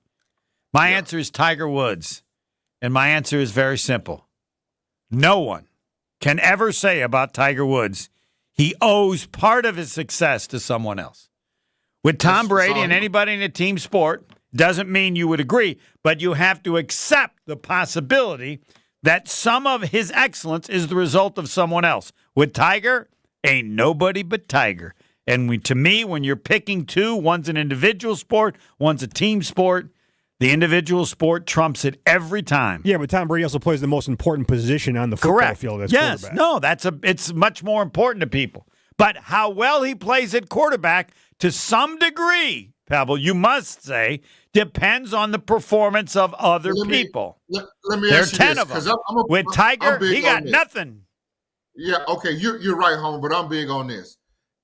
Speaker 2: My answer is Tiger Woods, and my answer is very simple. No one can ever say about Tiger Woods he owes part of his success to someone else. With Tom Brady and anybody in a team sport, doesn't mean you would agree, but you have to accept the possibility that some of his excellence is the result of someone else. With Tiger, ain't nobody but Tiger. And to me, when you're picking two, one's an individual sport, one's a team sport, the individual sport trumps it every time.
Speaker 4: Yeah, but Tom Brady also plays the most important position on the football field as quarterback.
Speaker 2: No, it's much more important to people. But how well he plays at quarterback, to some degree, Pebble, you must say, depends on the performance of other people.
Speaker 3: Let me
Speaker 2: there
Speaker 3: ask
Speaker 2: are
Speaker 3: you
Speaker 2: 10 of them.
Speaker 3: With
Speaker 2: Tiger, he got nothing.
Speaker 3: Yeah, okay, you're right, Homer, but I'm big on this.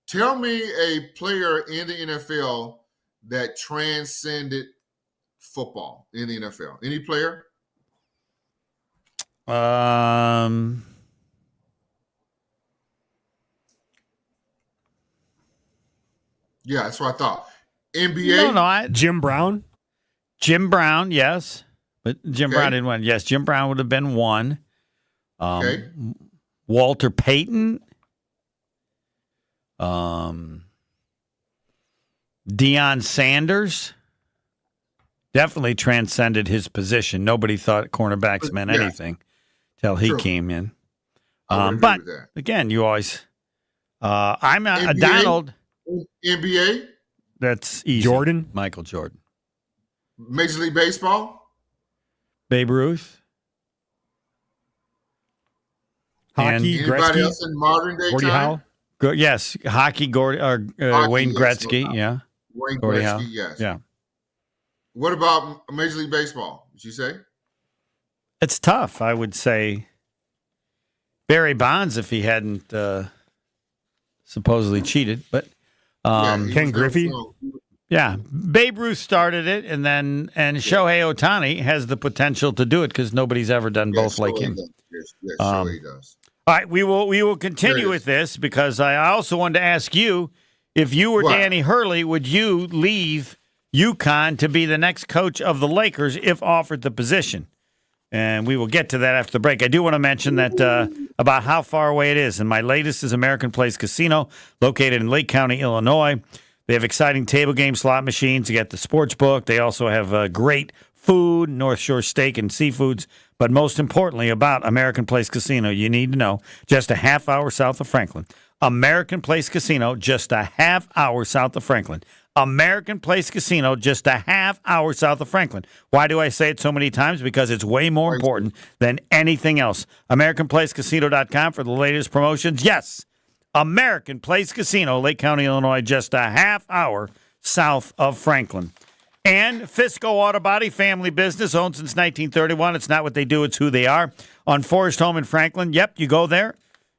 Speaker 3: Tell me a player in the NFL that transcended football in the NFL. Any player?
Speaker 2: Yeah,
Speaker 3: that's what I thought. NBA?
Speaker 2: No,
Speaker 4: Jim Brown?
Speaker 2: Jim Brown, yes. But Jim Brown didn't win. Yes, Jim Brown would have been one. Walter Payton. Deion Sanders definitely transcended his position. Nobody thought cornerbacks meant anything till he came in. But again, you always I'm a Donald.
Speaker 3: NBA?
Speaker 2: That's easy.
Speaker 4: Jordan?
Speaker 2: Michael Jordan.
Speaker 3: Major League Baseball?
Speaker 2: Babe Ruth.
Speaker 4: Hockey,
Speaker 3: anybody
Speaker 4: Gretzky?
Speaker 3: else in modern day
Speaker 4: Gordie
Speaker 3: time?
Speaker 4: Howe?
Speaker 2: Yes, hockey, Wayne Gretzky,
Speaker 3: Wayne
Speaker 2: Gordie
Speaker 3: Gretzky,
Speaker 2: Howe.
Speaker 3: yes.
Speaker 2: Yeah.
Speaker 3: What about Major League Baseball? Did you say?
Speaker 2: It's tough. I would say Barry Bonds if he hadn't supposedly cheated, but
Speaker 4: Ken Griffey.
Speaker 2: Yeah, Babe Ruth started it, and Shohei Ohtani has the potential to do it because nobody's ever done both like him.
Speaker 3: Yes, Shohei does.
Speaker 2: All right, we will continue with this because I also wanted to ask you, if you were Danny Hurley, would you leave UConn to be the next coach of the Lakers if offered the position? And we will get to that after the break. I do want to mention that about how far away it is. And my latest is American Place Casino, located in Lake County, Illinois. They have exciting table game slot machines. You get the sports book. They also have great food, North Shore steak and seafoods. But most importantly, about American Place Casino, you need to know, just a half hour south of Franklin. American Place Casino, just a half hour south of Franklin. American Place Casino, just a half hour south of Franklin. Why do I say it so many times? Because it's way more important than anything else. AmericanPlaceCasino.com for the latest promotions. Yes, American Place Casino, Lake County, Illinois, just a half hour south of Franklin. And Fisco Auto Body, family business, owned since 1931. It's not what they do, it's who they are. On Forest Home in Franklin, yep, you go there,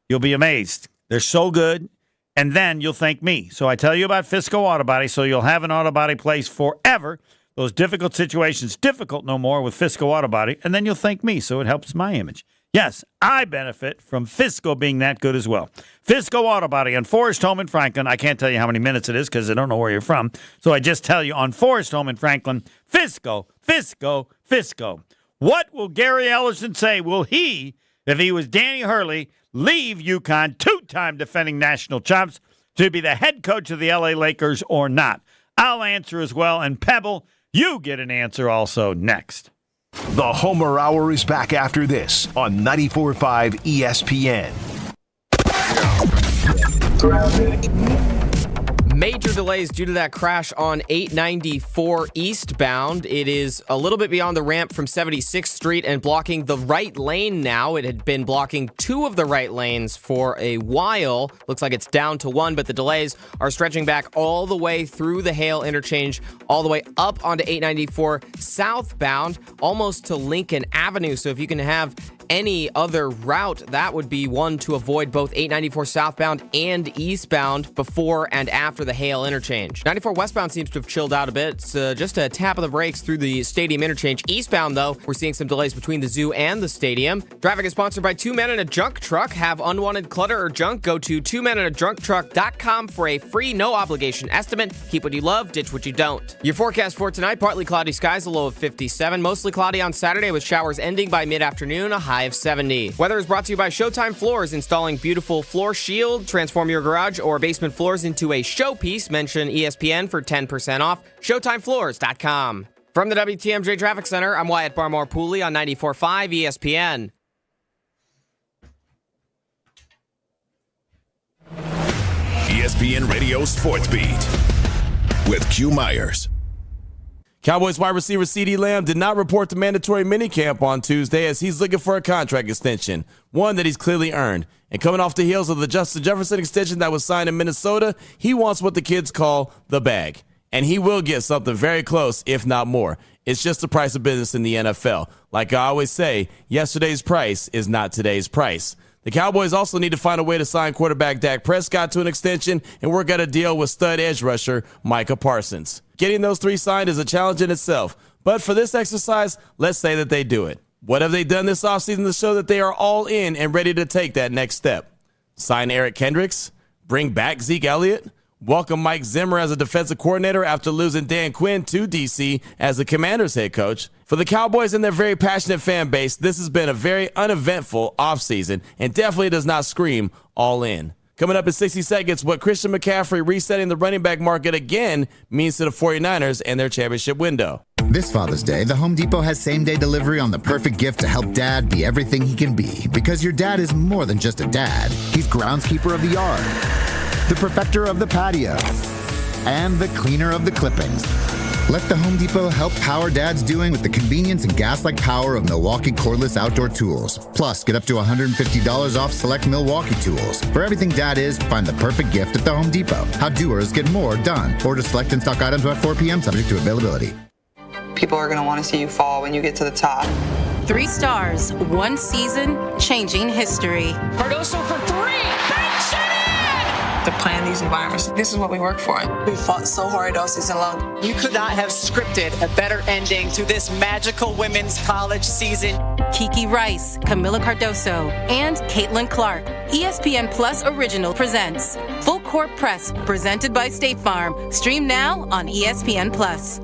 Speaker 2: you'll be amazed. They're so good, and then you'll thank me. So I tell you about Fisco Auto Body, so you'll have an auto body place forever. Those difficult situations, difficult no more with Fisco Auto Body, and then you'll thank me, so it helps my image. Yes, I benefit from Fisco being that good as well. Fisco Auto Body on Forest Home in Franklin. I can't tell you how many minutes it is because I don't know where you're from. So I just tell you on Forest Home in Franklin, Fisco, Fisco, Fisco. What will Gary Ellerson say? Will he, if he was Danny Hurley, leave UConn, two-time defending national champs, to be the head coach of the LA Lakers or not? I'll answer as well. And Pebble, you get an answer also next.
Speaker 1: The Homer Hour is back after this on 94.5 ESPN.
Speaker 5: Major delays due to that crash on 894 eastbound. It is a little bit beyond the ramp from 76th Street and blocking the right lane now. It had been blocking two of the right lanes for a while. Looks like it's down to one, but the delays are stretching back all the way through the Hale interchange, all the way up onto 894 southbound, almost to Lincoln Avenue. So if you can have any other route, that would be one to avoid both 894 southbound and eastbound before and after the Hale interchange. 94 westbound seems to have chilled out a bit. It's just a tap of the brakes through the stadium interchange. Eastbound, though, we're seeing some delays between the zoo and the stadium. Traffic is sponsored by Two Men in a Junk Truck. Have unwanted clutter or junk? Go to twomeninajuncktruck.com for a free, no-obligation estimate. Keep what you love, ditch what you don't. Your forecast for tonight, partly cloudy skies, a low of 57. Mostly cloudy on Saturday with showers ending by mid-afternoon, a high of 70. Weather is brought to you by Showtime Floors, installing beautiful floor shield. Transform your garage or basement floors into a showpiece. Mention ESPN for 10% off. ShowtimeFloors.com. From the WTMJ Traffic Center, I'm Wyatt Barmore-Pooley on 94.5 ESPN.
Speaker 1: ESPN Radio Sports Beat with Q Myers.
Speaker 14: Cowboys wide receiver CeeDee Lamb did not report the mandatory minicamp on Tuesday as he's looking for a contract extension, one that he's clearly earned. And coming off the heels of the Justin Jefferson extension that was signed in Minnesota, he wants what the kids call the bag. And he will get something very close, if not more. It's just the price of business in the NFL. Like I always say, yesterday's price is not today's price. The Cowboys also need to find a way to sign quarterback Dak Prescott to an extension and work out a deal with stud edge rusher Micah Parsons. Getting those three signed is a challenge in itself, but for this exercise, let's say that they do it. What have they done this offseason to show that they are all in and ready to take that next step? Sign Eric Kendricks? Bring back Zeke Elliott? Welcome Mike Zimmer as a defensive coordinator after losing Dan Quinn to DC as the Commanders head coach? For the Cowboys and their very passionate fan base, this has been a very uneventful offseason and definitely does not scream all in. Coming up in 60 seconds, what Christian McCaffrey resetting the running back market again means to the 49ers and their championship window.
Speaker 15: This Father's Day, the Home Depot has same-day delivery on the perfect gift to help Dad be everything he can be. Because your dad is more than just a dad. He's groundskeeper of the yard, the perfecter of the patio, and the cleaner of the clippings. Let the Home Depot help power Dad's doing with the convenience and gas-like power of Milwaukee cordless outdoor tools. Plus, get up to $150 off select Milwaukee tools. For everything Dad is, find the perfect gift at the Home Depot. How doers get more done. Order select and stock items by 4 p.m. subject to availability.
Speaker 16: People are going to want to see you fall when you get to the top.
Speaker 17: 3 stars, 1 season, changing history.
Speaker 10: Cardoso for 3. Banks it in!
Speaker 16: To plan these environments, this is what we work for. We fought so hard all season long.
Speaker 18: You could not have scripted a better ending to this magical women's college season.
Speaker 17: Kiki Rice, Camila Cardoso, and Caitlin Clark. ESPN Plus Original presents Full Court Press, presented by State Farm. Stream now on ESPN Plus.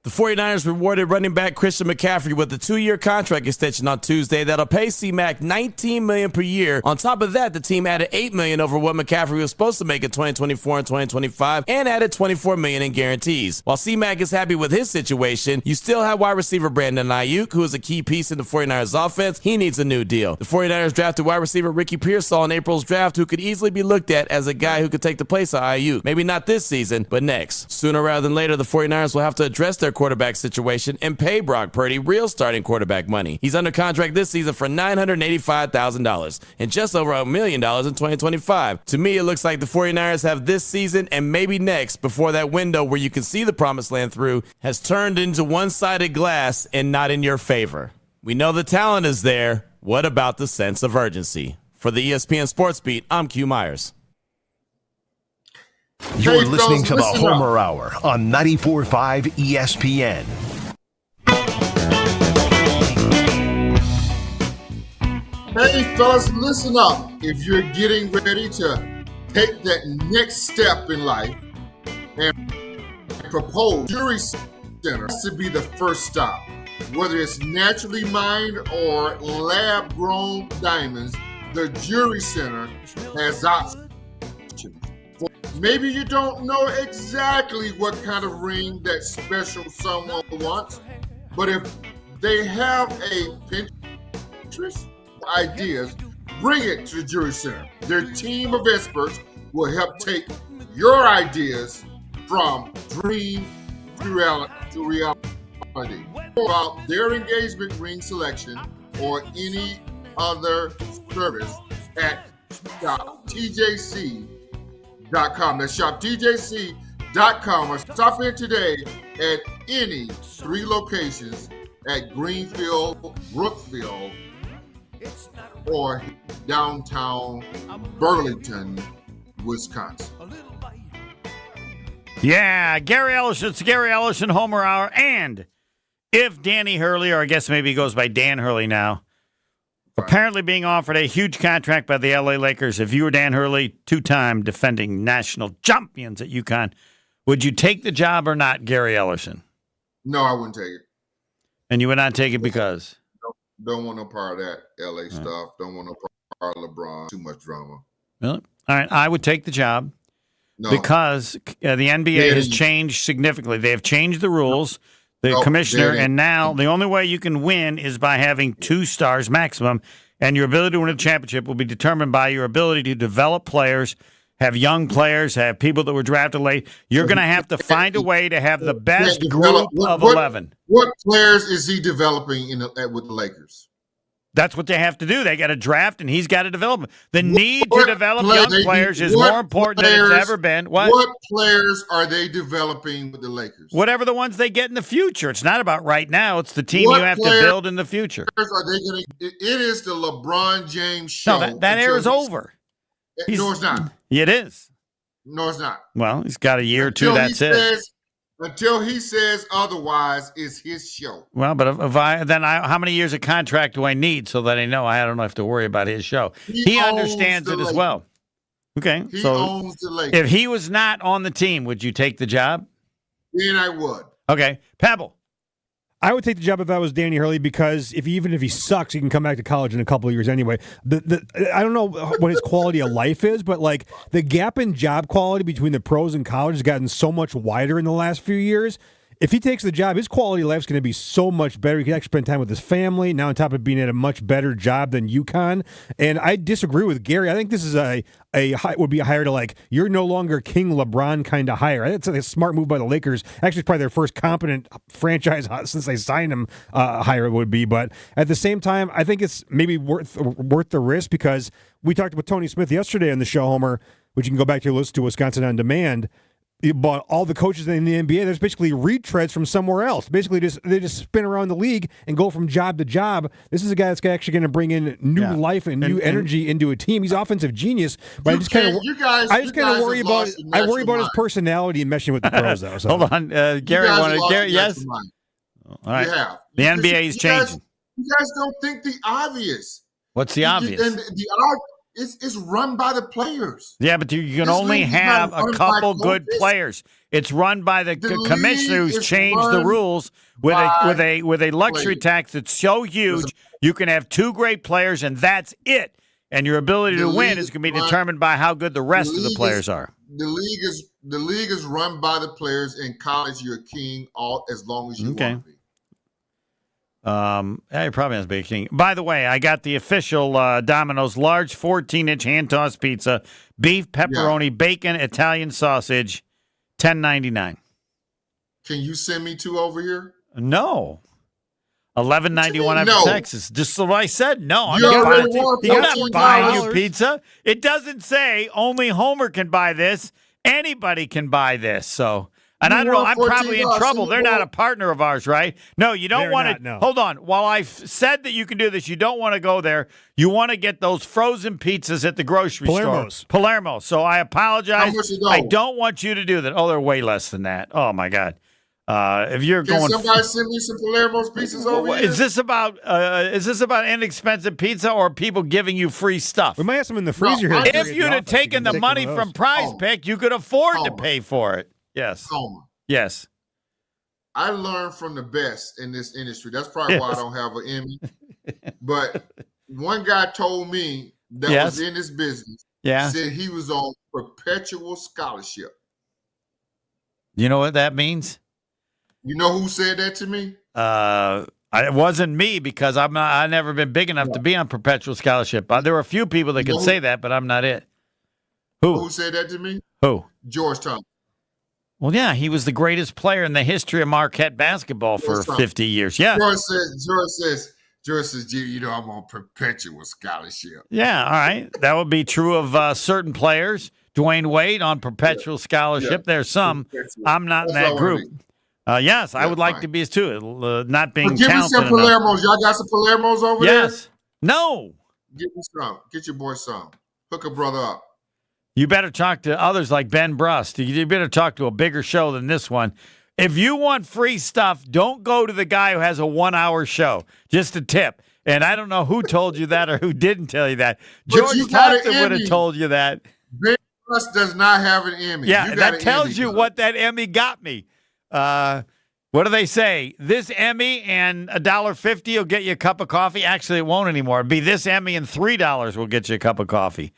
Speaker 14: The 49ers rewarded running back Christian McCaffrey with a 2-year contract extension on Tuesday that'll pay C-Mac $19 million per year. On top of that, the team added $8 million over what McCaffrey was supposed to make in 2024 and 2025 and added $24 million in guarantees. While C-Mac is happy with his situation, you still have wide receiver Brandon Ayuk, who is a key piece in the 49ers offense. He needs a new deal. The 49ers drafted wide receiver Ricky Pearsall in April's draft, who could easily be looked at as a guy who could take the place of Ayuk. Maybe not this season, but next. Sooner rather than later, the 49ers will have to address their quarterback situation and pay Brock Purdy real starting quarterback money. He's under contract this season for $985,000 and just over $1 million in 2025. To me, it looks like the 49ers have this season and maybe next before that window where you can see the promised land through has turned into one-sided glass and not in your favor. We know the talent is there. What about the sense of urgency? For the ESPN Sports Beat, I'm Q Myers.
Speaker 1: You're listening to the Homer Hour on 94.5 ESPN.
Speaker 3: Hey, fellas, listen up. If you're getting ready to take that next step in life and propose, Jury Center has to be the first stop. Whether it's naturally mined or lab-grown diamonds, the Jury Center has options. Maybe you don't know exactly what kind of ring that special someone wants, but if they have a Pinterest ideas, bring it to the Jury Center. Their team of experts will help take your ideas from dream to reality about their engagement ring selection or any other service at shoptjc.com. That's shoptjc.com, or stop in today at any 3 locations at Greenfield, Brookfield, or downtown Burlington, Wisconsin.
Speaker 2: Yeah, Gary Ellerson. It's Gary Ellerson Homer Hour. And if Danny Hurley, or I guess maybe he goes by Dan Hurley now, apparently being offered a huge contract by the LA Lakers. If you were Dan Hurley, 2-time defending national champions at UConn, would you take the job or not, Gary Ellerson?
Speaker 3: No, I wouldn't take it.
Speaker 2: And you would not take it because?
Speaker 3: Don't want no part of that LA stuff. Don't want no part of LeBron. Too much drama.
Speaker 2: Really? All right, I would take the job.
Speaker 3: No.
Speaker 2: Because the NBA has changed significantly. They have changed the rules, the commissioner, and now the only way you can win is by having 2 stars maximum, and your ability to win a championship will be determined by your ability to develop players, have young players, have people that were drafted late. You're going to have to find a way to have the best group of 11.
Speaker 3: What players is he developing with the Lakers?
Speaker 2: That's what they have to do. They got to draft, and he's got to develop them. The need to develop young players is more important than it's ever been.
Speaker 3: What players are they developing with the Lakers?
Speaker 2: Whatever the ones they get in the future. It's not about right now. It's the team you have to build in the future.
Speaker 3: Are they going to? It is the LeBron James show.
Speaker 2: No, that era is over.
Speaker 3: No, it's not.
Speaker 2: It is.
Speaker 3: No, it's not.
Speaker 2: Well, he's got a year or two. That's it.
Speaker 3: Until he says otherwise, it's his show.
Speaker 2: Well, but how many years of contract do I need so that I know I don't have to worry about his show? He understands it as well. Okay,
Speaker 3: he
Speaker 2: so
Speaker 3: owns the Lakers.
Speaker 2: If he was not on the team, would you take the job?
Speaker 3: Then I would.
Speaker 2: Okay, Pebble.
Speaker 4: I would take the job if I was Danny Hurley because even if he sucks, he can come back to college in a couple of years anyway. I don't know what his quality of life is, but like the gap in job quality between the pros and college has gotten so much wider in the last few years. If he takes the job, his quality of life is going to be so much better. He can actually spend time with his family. Now, on top of being at a much better job than UConn, and I disagree with Gary. I think this is would be a hire to like you're no longer King LeBron kind of hire. I think it's a smart move by the Lakers. Actually, it's probably their first competent franchise since they signed him hire it would be. But at the same time, I think it's maybe worth the risk because we talked with Tony Smith yesterday on the show, Homer, which you can go back to listen to Wisconsin On Demand. But all the coaches in the NBA, there's basically retreads from somewhere else. Basically, they just spin around the league and go from job to job. This is a guy that's actually going to bring in new life and new energy into a team. He's an offensive genius, but I just kind of worry about his personality and meshing with the pros, though. So.
Speaker 2: Hold on, Gary. Yes. All right.
Speaker 3: Yeah.
Speaker 2: The NBA is changing.
Speaker 3: You guys don't think the obvious.
Speaker 2: What's the obvious?
Speaker 3: And it's run by the players.
Speaker 2: Yeah, but you can only have a couple good players. It's run by the commissioner who's changed the rules with a luxury tax that's so huge. You can have 2 great players, and that's it. And your ability to win is going to be determined by how good the rest of the players are.
Speaker 3: The league is run by the players. In college, you're a king as long as you want to be.
Speaker 2: It probably has to be a king. By the way, I got the official Domino's large 14-inch hand-tossed pizza, beef, pepperoni, bacon, Italian sausage, $10.99.
Speaker 3: Can you send me 2 over here?
Speaker 2: No. $11.91 after Texas. Just what I said. No, I'm not buying you pizza. It doesn't say only Homer can buy this. Anybody can buy this. So. And I don't know, I'm probably in trouble. They're not a partner of ours, right? No, you don't want to. No. Hold on. While I've said that you can do this, you don't want to go there. You want to get those frozen pizzas at the grocery store. Palermo. So I apologize. I don't want you to do that. Oh, they're way less than that. Oh, my God. If you're
Speaker 3: Can somebody send me some Palermo's pizzas over here?
Speaker 2: Is this about inexpensive pizza or people giving you free stuff?
Speaker 4: We might have some in the freezer here.
Speaker 2: If you'd have taken the money from Prize Pick, you could afford to pay for it. Yes.
Speaker 3: Homer.
Speaker 2: Yes.
Speaker 3: I learned from the best in this industry. That's probably why I don't have an Emmy. But one guy told me that was in this business. Said he was on perpetual scholarship.
Speaker 2: You know what that means?
Speaker 3: You know who said that to me?
Speaker 2: It wasn't me because I've never been big enough to be on perpetual scholarship. There were a few people that could say that, but I'm not it. Who
Speaker 3: said that to me?
Speaker 2: Who?
Speaker 3: George Thomas.
Speaker 2: Well, yeah, he was the greatest player in the history of Marquette basketball for 50 years. Yeah.
Speaker 3: George says, you know, I'm on perpetual scholarship.
Speaker 2: Yeah, all right. That would be true of certain players. Dwayne Wade on perpetual scholarship. Yeah. There's some. I'm not in that group. Yes, I would like to be as too. Not being
Speaker 3: give me some Palermo's. Y'all got some Palermo's over there?
Speaker 2: Yes. No.
Speaker 3: Get me some. Get your boy some. Hook a brother up.
Speaker 2: You better talk to others like Ben Brust. You better talk to a bigger show than this one. If you want free stuff, don't go to the guy who has a 1-hour show. Just a tip. And I don't know who told you that or who didn't tell you that. George Thompson would have told you that.
Speaker 3: Ben Brust does not have an Emmy.
Speaker 2: Yeah, that tells you what that Emmy got me. What do they say? This Emmy and $1.50 will get you a cup of coffee. Actually, it won't anymore. It'll be this Emmy and $3 will get you a cup of coffee.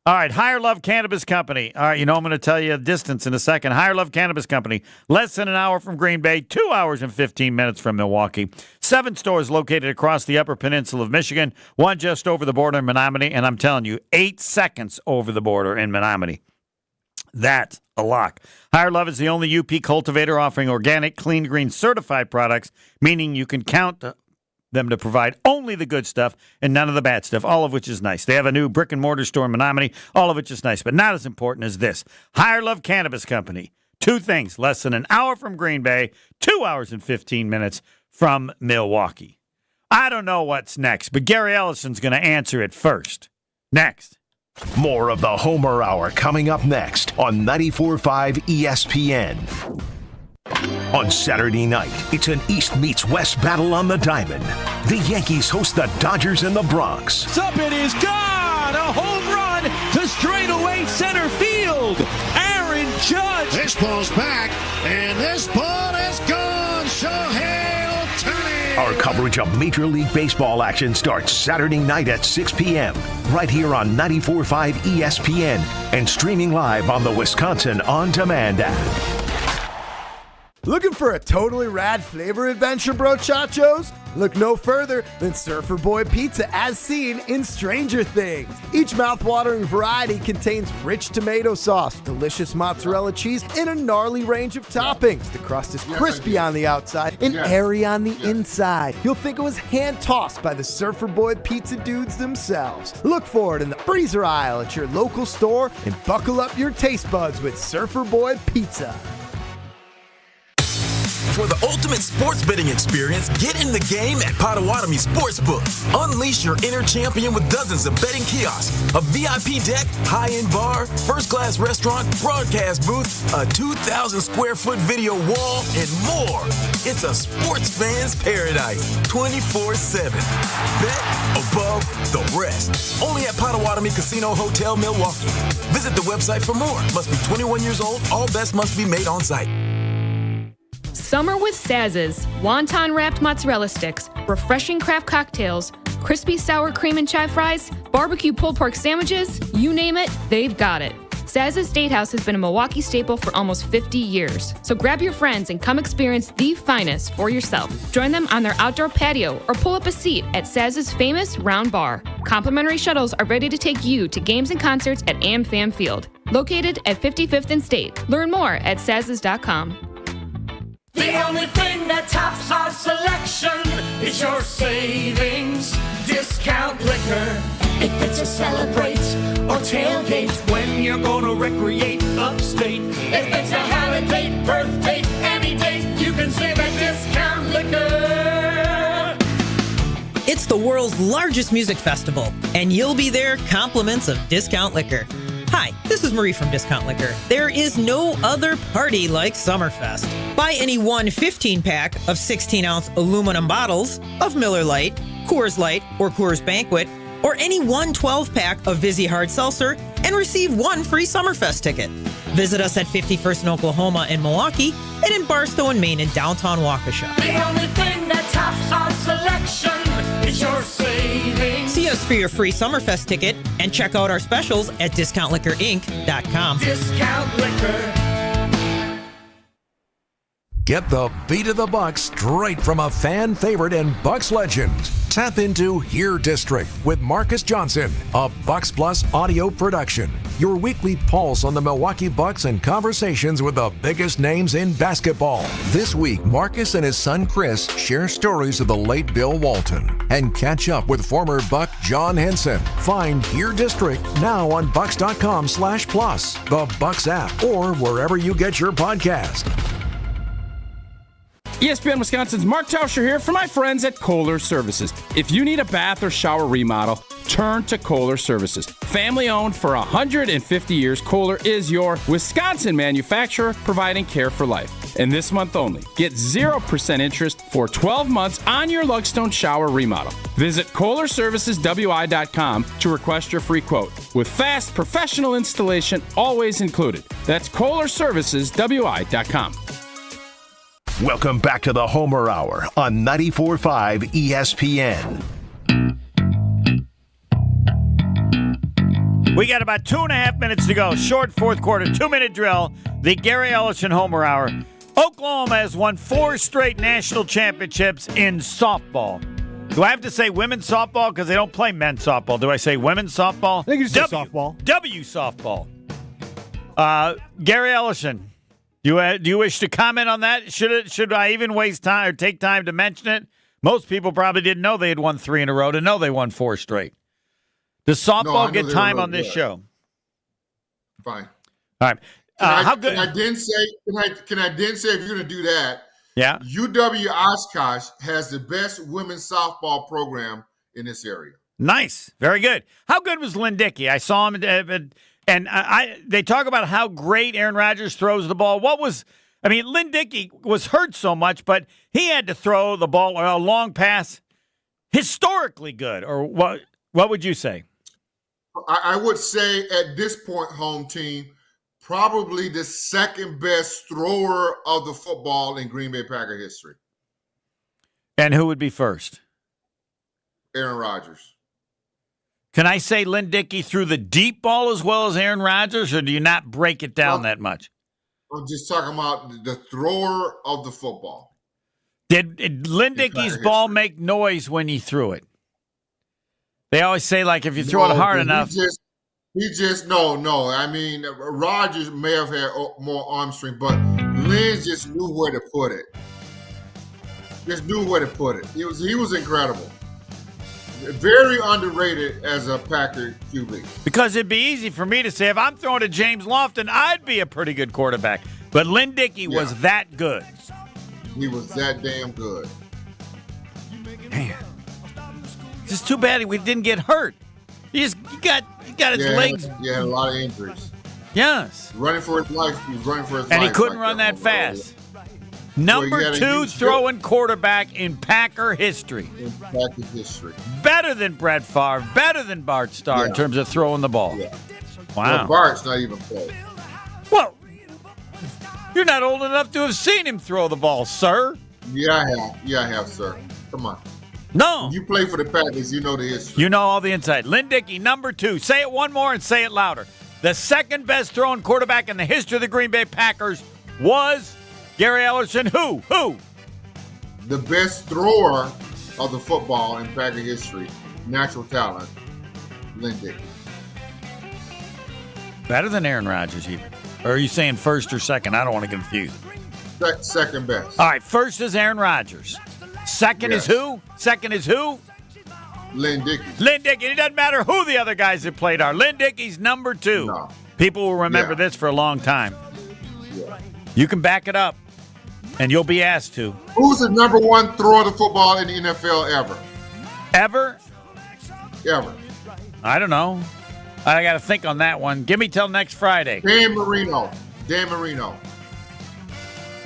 Speaker 2: All right, Higher Love Cannabis Company. All right, you know I'm going to tell you a distance in a second. Higher Love Cannabis Company, less than an hour from Green Bay, 2 hours and 15 minutes from Milwaukee. 7 stores located across the Upper Peninsula of Michigan, 1 just over the border in Menominee, and I'm telling you, 8 seconds over the border in Menominee. That's a lock. Higher Love is the only UP cultivator offering organic, clean, green certified products, meaning you can count them to provide only the good stuff and none of the bad stuff, all of which is nice. They have a new brick and mortar store in Menominee, all of which is nice, but not as important as this. Higher Love Cannabis Company. 2 things, less than an hour from Green Bay, 2 hours and 15 minutes from Milwaukee. I don't know what's next, but Gary Ellerson's going to answer it first. Next.
Speaker 1: More of the Homer Hour coming up next on 94.5 ESPN. On Saturday night, it's an East meets West battle on the Diamond. The Yankees host the Dodgers in the Bronx.
Speaker 10: It's up, it is gone! A home run to straightaway center field. Aaron Judge.
Speaker 19: This ball's back, and this ball is gone. Shohei Ohtani.
Speaker 1: Our coverage of Major League Baseball action starts Saturday night at 6 p.m. right here on 94.5 ESPN and streaming live on the Wisconsin On Demand app.
Speaker 20: Looking for a totally rad flavor adventure, brochachos? Look no further than Surfer Boy Pizza as seen in Stranger Things. Each mouthwatering variety contains rich tomato sauce, delicious mozzarella cheese, and a gnarly range of toppings. The crust is crispy on the outside and airy on the inside. You'll think it was hand-tossed by the Surfer Boy Pizza dudes themselves. Look for it in the freezer aisle at your local store and buckle up your taste buds with Surfer Boy Pizza.
Speaker 21: For the ultimate sports betting experience, get in the game at Potawatomi Sportsbook. Unleash your inner champion with dozens of betting kiosks, a VIP deck, high-end bar, first-class restaurant, broadcast booth, a 2,000-square-foot video wall, and more. It's a sports fan's paradise, 24/7. Bet above the rest. Only at Potawatomi Casino Hotel, Milwaukee. Visit the website for more. Must be 21 years old. All bets must be made on site.
Speaker 12: Summer with Saz's, wonton-wrapped mozzarella sticks, refreshing craft cocktails, crispy sour cream and chive fries, barbecue pulled pork sandwiches, you name it, they've got it. Saz's Steakhouse has been a Milwaukee staple for almost 50 years. So grab your friends and come experience the finest for yourself. Join them on their outdoor patio or pull up a seat at Saz's famous Round Bar. Complimentary shuttles are ready to take you to games and concerts at AmFam Field, located at 55th and State. Learn more at saz's.com.
Speaker 10: The only thing that tops our selection is your savings discount liquor. If it's a celebrate or tailgate when you're gonna recreate upstate. If it's a holiday, birthday, any date, you can save at discount liquor.
Speaker 11: It's the world's largest music festival, and you'll be there compliments of Discount Liquor. Hi, this is Marie from Discount Liquor. There is no other party like Summerfest. Buy any one 15-pack of 16-ounce aluminum bottles of Miller Lite, Coors Light, or Coors Banquet, or any one 12-pack of Vizzy Hard Seltzer and receive one free Summerfest ticket. Visit us at 51st in Oklahoma and Milwaukee and in Barstow and Maine in downtown Waukesha.
Speaker 10: The only thing that tops our selection is your savings.
Speaker 11: See us for your free Summerfest ticket and check out our specials at discountliquorinc.com.
Speaker 10: Discount Liquor.
Speaker 6: Get the beat of the Bucks straight from a fan favorite and Bucks legend. Tap into Here District with Marcus Johnson, a Bucks Plus audio production. Your weekly pulse on the Milwaukee Bucks and conversations with the biggest names in basketball. This week, Marcus and his son Chris share stories of the late Bill Walton and catch up with former Buck John Henson. Find Here District now on Bucks.com/plus, the Bucks app, or wherever you get your podcast.
Speaker 7: ESPN Wisconsin's Mark Tauscher here for my friends at Kohler Services. If you need a bath or shower remodel, turn to Kohler Services. Family owned for 150 years, Kohler is your Wisconsin manufacturer providing care for life. And this month only, get 0% interest for 12 months on your Lugstone shower remodel. Visit KohlerServicesWI.com to request your free quote. With fast, professional installation always included. That's KohlerServicesWI.com.
Speaker 1: Welcome back to the Homer Hour on 94.5 ESPN.
Speaker 2: We got about 2.5 minutes to go. Short fourth quarter, 2-minute drill. The Gary Ellerson Homer Hour. Oklahoma has won 4 straight national championships in softball. Do I have to say women's softball because they don't play men's softball? Do I say women's softball?
Speaker 4: I think you just say softball.
Speaker 2: W softball. Gary Ellerson. Do you wish to comment on that? Should I even waste time or take time to mention it? Most people probably didn't know they had won 3 in a row to know they won 4 straight. Does softball get time on this show?
Speaker 3: Fine.
Speaker 2: All right. How good?
Speaker 3: Can I then say if you're going to do that?
Speaker 2: Yeah.
Speaker 3: UW Oshkosh has the best women's softball program in this area.
Speaker 2: Nice. Very good. How good was Lynn Dickey? I saw him and they talk about how great Aaron Rodgers throws the ball. Lynn Dickey was hurt so much, but he had to throw the ball a long pass. Historically good, or what would you say?
Speaker 3: I would say at this point, home team, probably the second best thrower of the football in Green Bay Packer history.
Speaker 2: And who would be first?
Speaker 3: Aaron Rodgers.
Speaker 2: Can I say Lynn Dickey threw the deep ball as well as Aaron Rodgers, or do you not break it down that much?
Speaker 3: I'm just talking about the thrower of the football.
Speaker 2: Did Lynn Dickey's ball make noise when he threw it? They always say, like, if you throw it hard enough.
Speaker 3: No. I mean, Rodgers may have had more arm strength, but Lynn just knew where to put it. He was incredible. Very underrated as a Packer QB.
Speaker 2: Because it'd be easy for me to say, if I'm throwing to James Lofton, I'd be a pretty good quarterback. But Lynn Dickey was that good.
Speaker 3: He was that damn good.
Speaker 2: Man. It's just too bad we didn't get hurt. He got his legs.
Speaker 3: Yeah, a lot of injuries.
Speaker 2: Yes.
Speaker 3: Running for his life. He was running for his life.
Speaker 2: And he couldn't run that fast. Number 2 throwing quarterback in Packer history. Better than Brett Favre, better than Bart Starr in terms of throwing the ball.
Speaker 3: Yeah.
Speaker 2: Wow.
Speaker 3: Well, Bart's not even close.
Speaker 2: Well, you're not old enough to have seen him throw the ball, sir.
Speaker 3: Yeah, I have, sir. Come on.
Speaker 2: No.
Speaker 3: When you play for the Packers, you know the history.
Speaker 2: You know all the inside. Lynn Dickey, number 2. Say it one more and say it louder. The second best throwing quarterback in the history of the Green Bay Packers was Gary Ellerson. Who?
Speaker 3: The best thrower of the football in Packer history. Natural talent. Lynn Dickey.
Speaker 2: Better than Aaron Rodgers, even. Or are you saying first or second? I don't want to confuse.
Speaker 3: Second best.
Speaker 2: All right, first is Aaron Rodgers. Second is who?
Speaker 3: Lynn Dickey.
Speaker 2: Lynn Dickey. It doesn't matter who the other guys that played are. Lynn Dickey's number 2.
Speaker 3: No.
Speaker 2: People will remember this for a long time.
Speaker 3: Yeah.
Speaker 2: You can back it up, and you'll be asked to.
Speaker 3: Who's the number 1 thrower of the football in the NFL ever?
Speaker 2: Ever?
Speaker 3: Ever.
Speaker 2: I don't know. I got to think on that one. Give me till next Friday.
Speaker 3: Dan Marino. All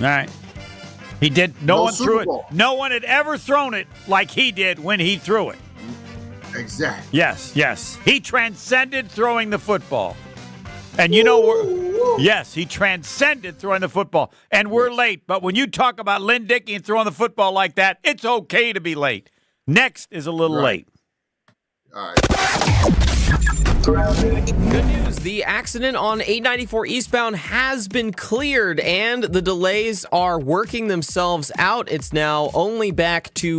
Speaker 2: right. He did. No one threw it.
Speaker 3: Bowl.
Speaker 2: No one had ever thrown it like he did when he threw it.
Speaker 3: Exactly.
Speaker 2: Yes. He transcended throwing the football. And you know, he transcended throwing the football. And we're late. But when you talk about Lynn Dickey and throwing the football like that, it's okay to be late. Next is a little late.
Speaker 3: All right.
Speaker 5: Good news. The accident on 894 eastbound has been cleared and the delays are working themselves out. It's now only back to